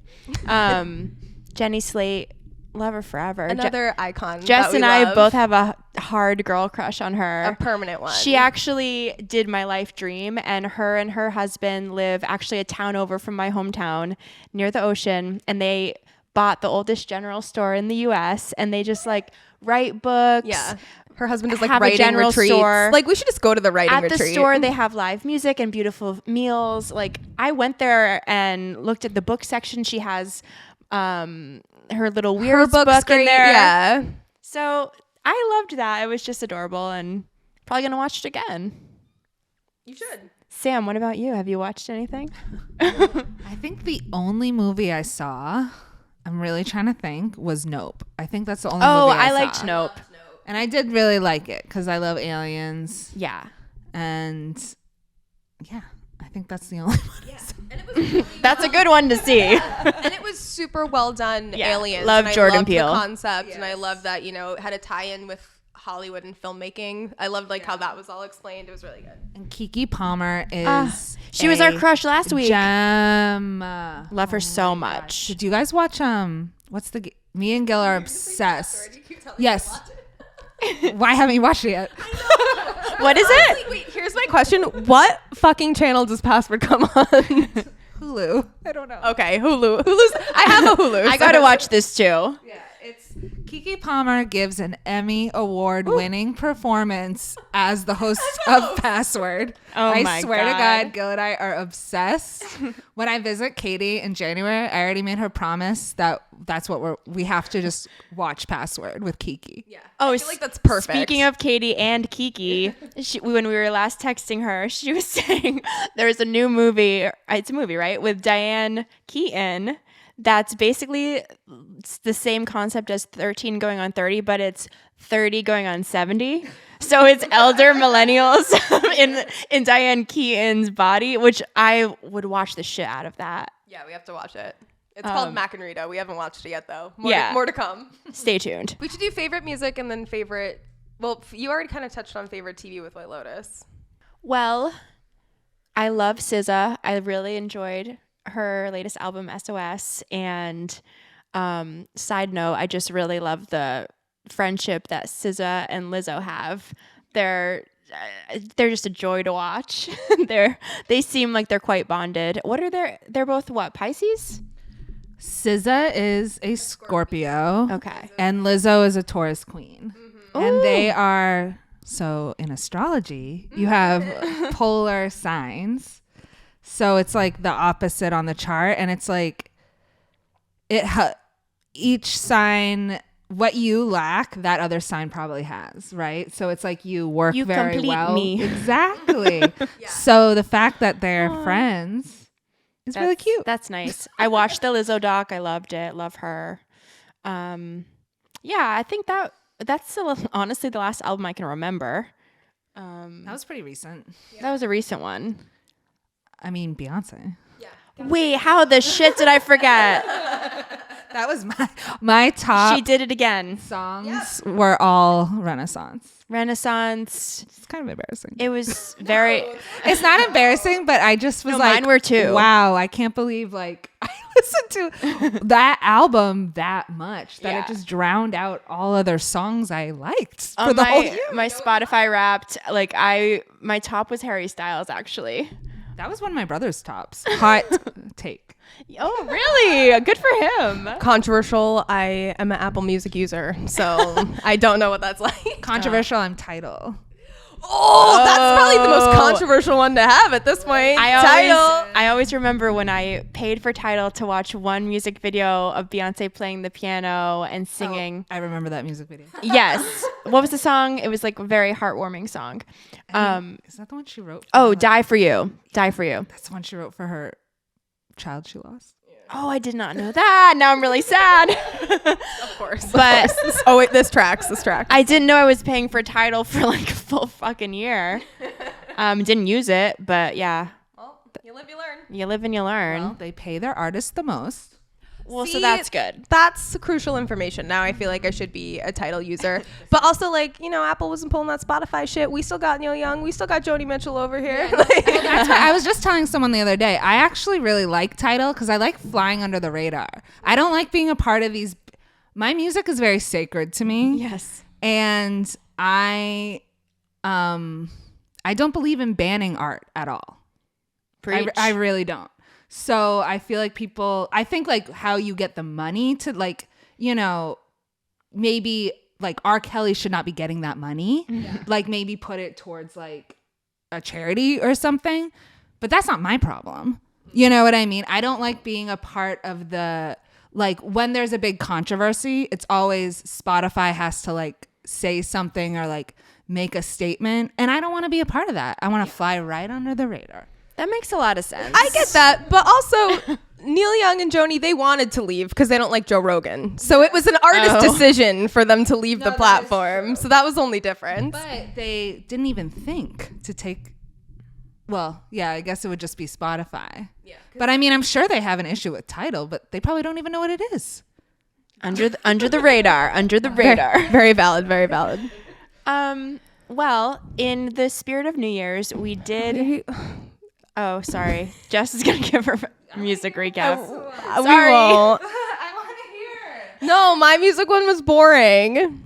Jenny Slate. Love her forever. Another icon. Jess and I both have a hard girl crush on her. A permanent one. She actually did my life dream, and her husband live actually a town over from my hometown near the ocean, and they bought the oldest general store in the US, and they just like write books. Yeah. Her husband is like have a writing general retreats. store. Like we should just go to the writing retreat. At the store, they have live music and beautiful meals. Like I went there and looked at the book section. She has her little weird book in there. Yeah. So I loved that. It was just adorable, and probably gonna watch it again. You should. Sam, what about you? Have you watched anything? I think the only movie I saw, I'm really trying to think, was Nope. I think that's the only movie I saw. Liked Nope. And I did really like it because I love aliens. Yeah. And yeah, I think that's the only one. Yeah. And it was really that's a good one to see. And it was super well done. Yeah. Aliens. Love and Jordan I loved Peele. the concept, Yes. and I love that it had a tie-in with Hollywood and filmmaking. I loved how that was all explained. It was really good. And Keke Palmer is She was our crush last week. Gem. Love her so much. Did you guys watch me and Gil are obsessed. Yes. Why haven't you watched it yet? What is it? Wait, here's my question. What fucking channel does Password come on? Hulu. I don't know. Okay, Hulu. I have a Hulu. I gotta watch this too. Yeah, it's Keke Palmer gives an Emmy award-winning performance as the host of Password. Oh I my swear to God. God, Gil and I are obsessed. When I visit Katie in January, I already made her promise that's what we have to just watch Password with Keke. Yeah. Oh, I feel like that's perfect. Speaking of Katie and Keke, when we were last texting her, she was saying there's a new movie. It's a movie, right? With Diane Keaton. That's basically the same concept as 13 going on 30, but it's 30 going on 70. So it's elder millennials in Diane Keaton's body, which I would watch the shit out of that. Yeah, we have to watch it. It's called Mac and Rita. We haven't watched it yet, though. Yeah. More to come. Stay tuned. We should do favorite music and then favorite. Well, you already kind of touched on favorite TV with White Lotus. Well, I love SZA. I really enjoyed her latest album, SOS. And side note, I just really love the friendship that SZA and Lizzo have. They're just a joy to watch. They seem like they're quite bonded. They're both what, Pisces? SZA is a Scorpio. Okay. And Lizzo is a Taurus queen. Mm-hmm. And they are, so in astrology, you have polar signs. So it's like the opposite on the chart. And it's like, each sign, what you lack, that other sign probably has, right? So it's like you work You very complete well. me. Exactly. So the fact that they're friends is really cute. That's nice. I watched the Lizzo doc. I loved it. Love her. Yeah, I think that's honestly the last album I can remember. That was pretty recent. That was a recent one. I mean, Beyonce. Wait, how the shit did I forget? That was my top She did it again. songs were all Renaissance. Renaissance. It's kind of embarrassing. It was very. It's not embarrassing, but I just was No, like, mine were too. Wow, I can't believe like I listened to that album that much that Yeah. it just drowned out all other songs I liked for On the whole year. my Spotify Wrapped, like my top was Harry Styles actually. That was one of my brother's tops. Hot take. Oh, really? Good for him. Controversial. I am an Apple Music user, so I don't know what that's like. Controversial. I'm Tidal. Oh, that's probably the most controversial one to have at this point. I always remember when I paid for Tidal to watch one music video of Beyonce playing the piano and singing. I remember that music video. Yes. What was the song? It was like a very heartwarming song. Is that the one she wrote? Die for You. Die for You. That's the one she wrote for her child she lost. Oh, I did not know that. Now I'm really sad. Of course. But Oh wait, this tracks. I didn't know I was paying for Tidal for like a full fucking year. Didn't use it, but yeah. Well, you live, you learn. You live and you learn. Well, they pay their artists the most. Well, so See, that's good. That's crucial information. Now I feel like I should be a Tidal user. But also, like, Apple wasn't pulling that Spotify shit. We still got Neil Young. We still got Joni Mitchell over here. That's why I was just telling someone the other day, I actually really like Tidal because I like flying under the radar. I don't like being a part of these. My music is very sacred to me. Yes. And I don't believe in banning art at all. Preach. I really don't. So I feel like I think like how you get the money to like, maybe like R. Kelly should not be getting that money. Yeah. Like maybe put it towards like a charity or something. But that's not my problem. You know what I mean? I don't like being a part of like when there's a big controversy, it's always Spotify has to like say something or like make a statement. And I don't want to be a part of that. I want to fly right under the radar. That makes a lot of sense. I get that. But also, Neil Young and Joni, they wanted to leave because they don't like Joe Rogan. So it was an artist decision for them to leave the platform. So that was the only difference. But they didn't even think to take. Well, yeah, I guess it would just be Spotify. Yeah. But I mean, I'm sure they have an issue with Tidal, but they probably don't even know what it is. Under the radar. Under the radar. Very, very valid. Very valid. Well, in the spirit of New Year's, we did. Oh, sorry. Jess is gonna give her music recap. Sorry. We won't. I want to hear. No, my music one was boring.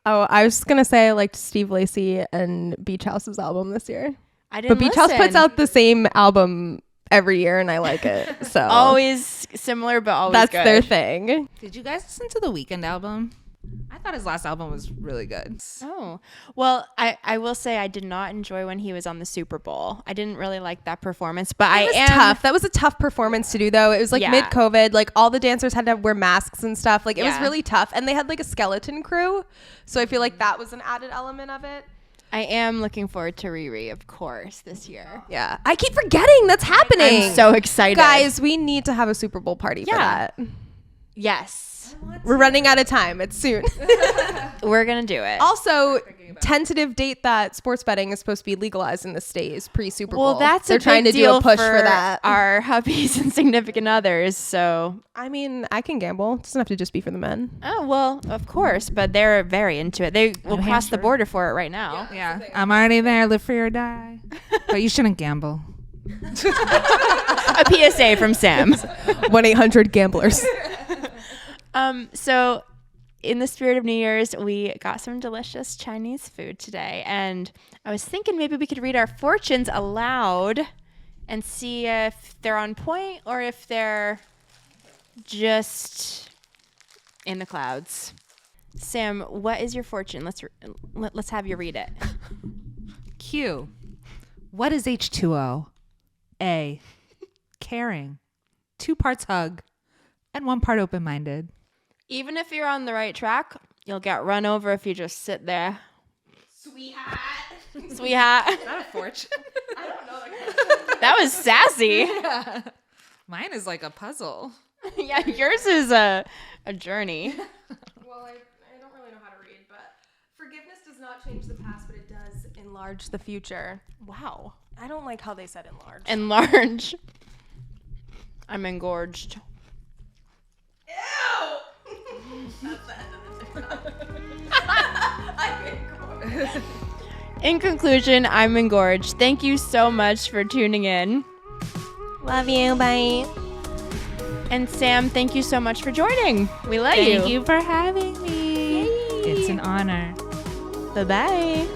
Oh, I was gonna say I liked Steve Lacy and Beach House's album this year. I didn't. But Beach House puts out the same album every year, and I like it. So always similar, but always that's good. their thing. Did you guys listen to the Weeknd album? I thought his last album was really good. Oh, well, I will say I did not enjoy when he was on the Super Bowl. I didn't really like that performance, but It was tough. That was a tough performance to do, though. It was like mid-COVID. Like all the dancers had to wear masks and stuff. Like it was really tough, and they had like a skeleton crew. So I feel like that was an added element of it. I am looking forward to Riri, of course, this year. Yeah, I keep forgetting that's happening. I'm so excited, guys. We need to have a Super Bowl party for that. Yes. We're running out of time. It's soon. We're going to do it. Also, tentative date that sports betting is supposed to be legalized in the state is pre-Super Bowl. Well, that's They're trying to do a push for that. Our hubbies and significant others. So, I mean, I can gamble. It doesn't have to just be for the men. Oh, well, of course. But they're very into it. They will cross the border for it right now. Yeah. I'm already there. Live free or die. But you shouldn't gamble. A PSA from Sam. 1-800-GAMBLERS. So in the spirit of New Year's, we got some delicious Chinese food today. And I was thinking maybe we could read our fortunes aloud and see if they're on point or if they're just in the clouds. Sam, what is your fortune? Let's have you read it. Q. What is H2O? A. Caring. 2 parts hug and 1 part open-minded. Even if you're on the right track, you'll get run over if you just sit there. Sweetheart. Sweetheart. Not a fortune. I don't know. That was sassy. Yeah. Mine is like a puzzle. Yeah, yours is a journey. Well, I don't really know how to read, but forgiveness does not change the past, but it does enlarge the future. Wow. I don't like how they said enlarge. Enlarge. I'm engorged. Ew! That's the end of the TikTok. In conclusion, I'm engorged. Thank you so much for tuning in. Love you. Bye. And Sam, thank you so much for joining. We love you. Thank you for having me. It's an honor. Bye-bye.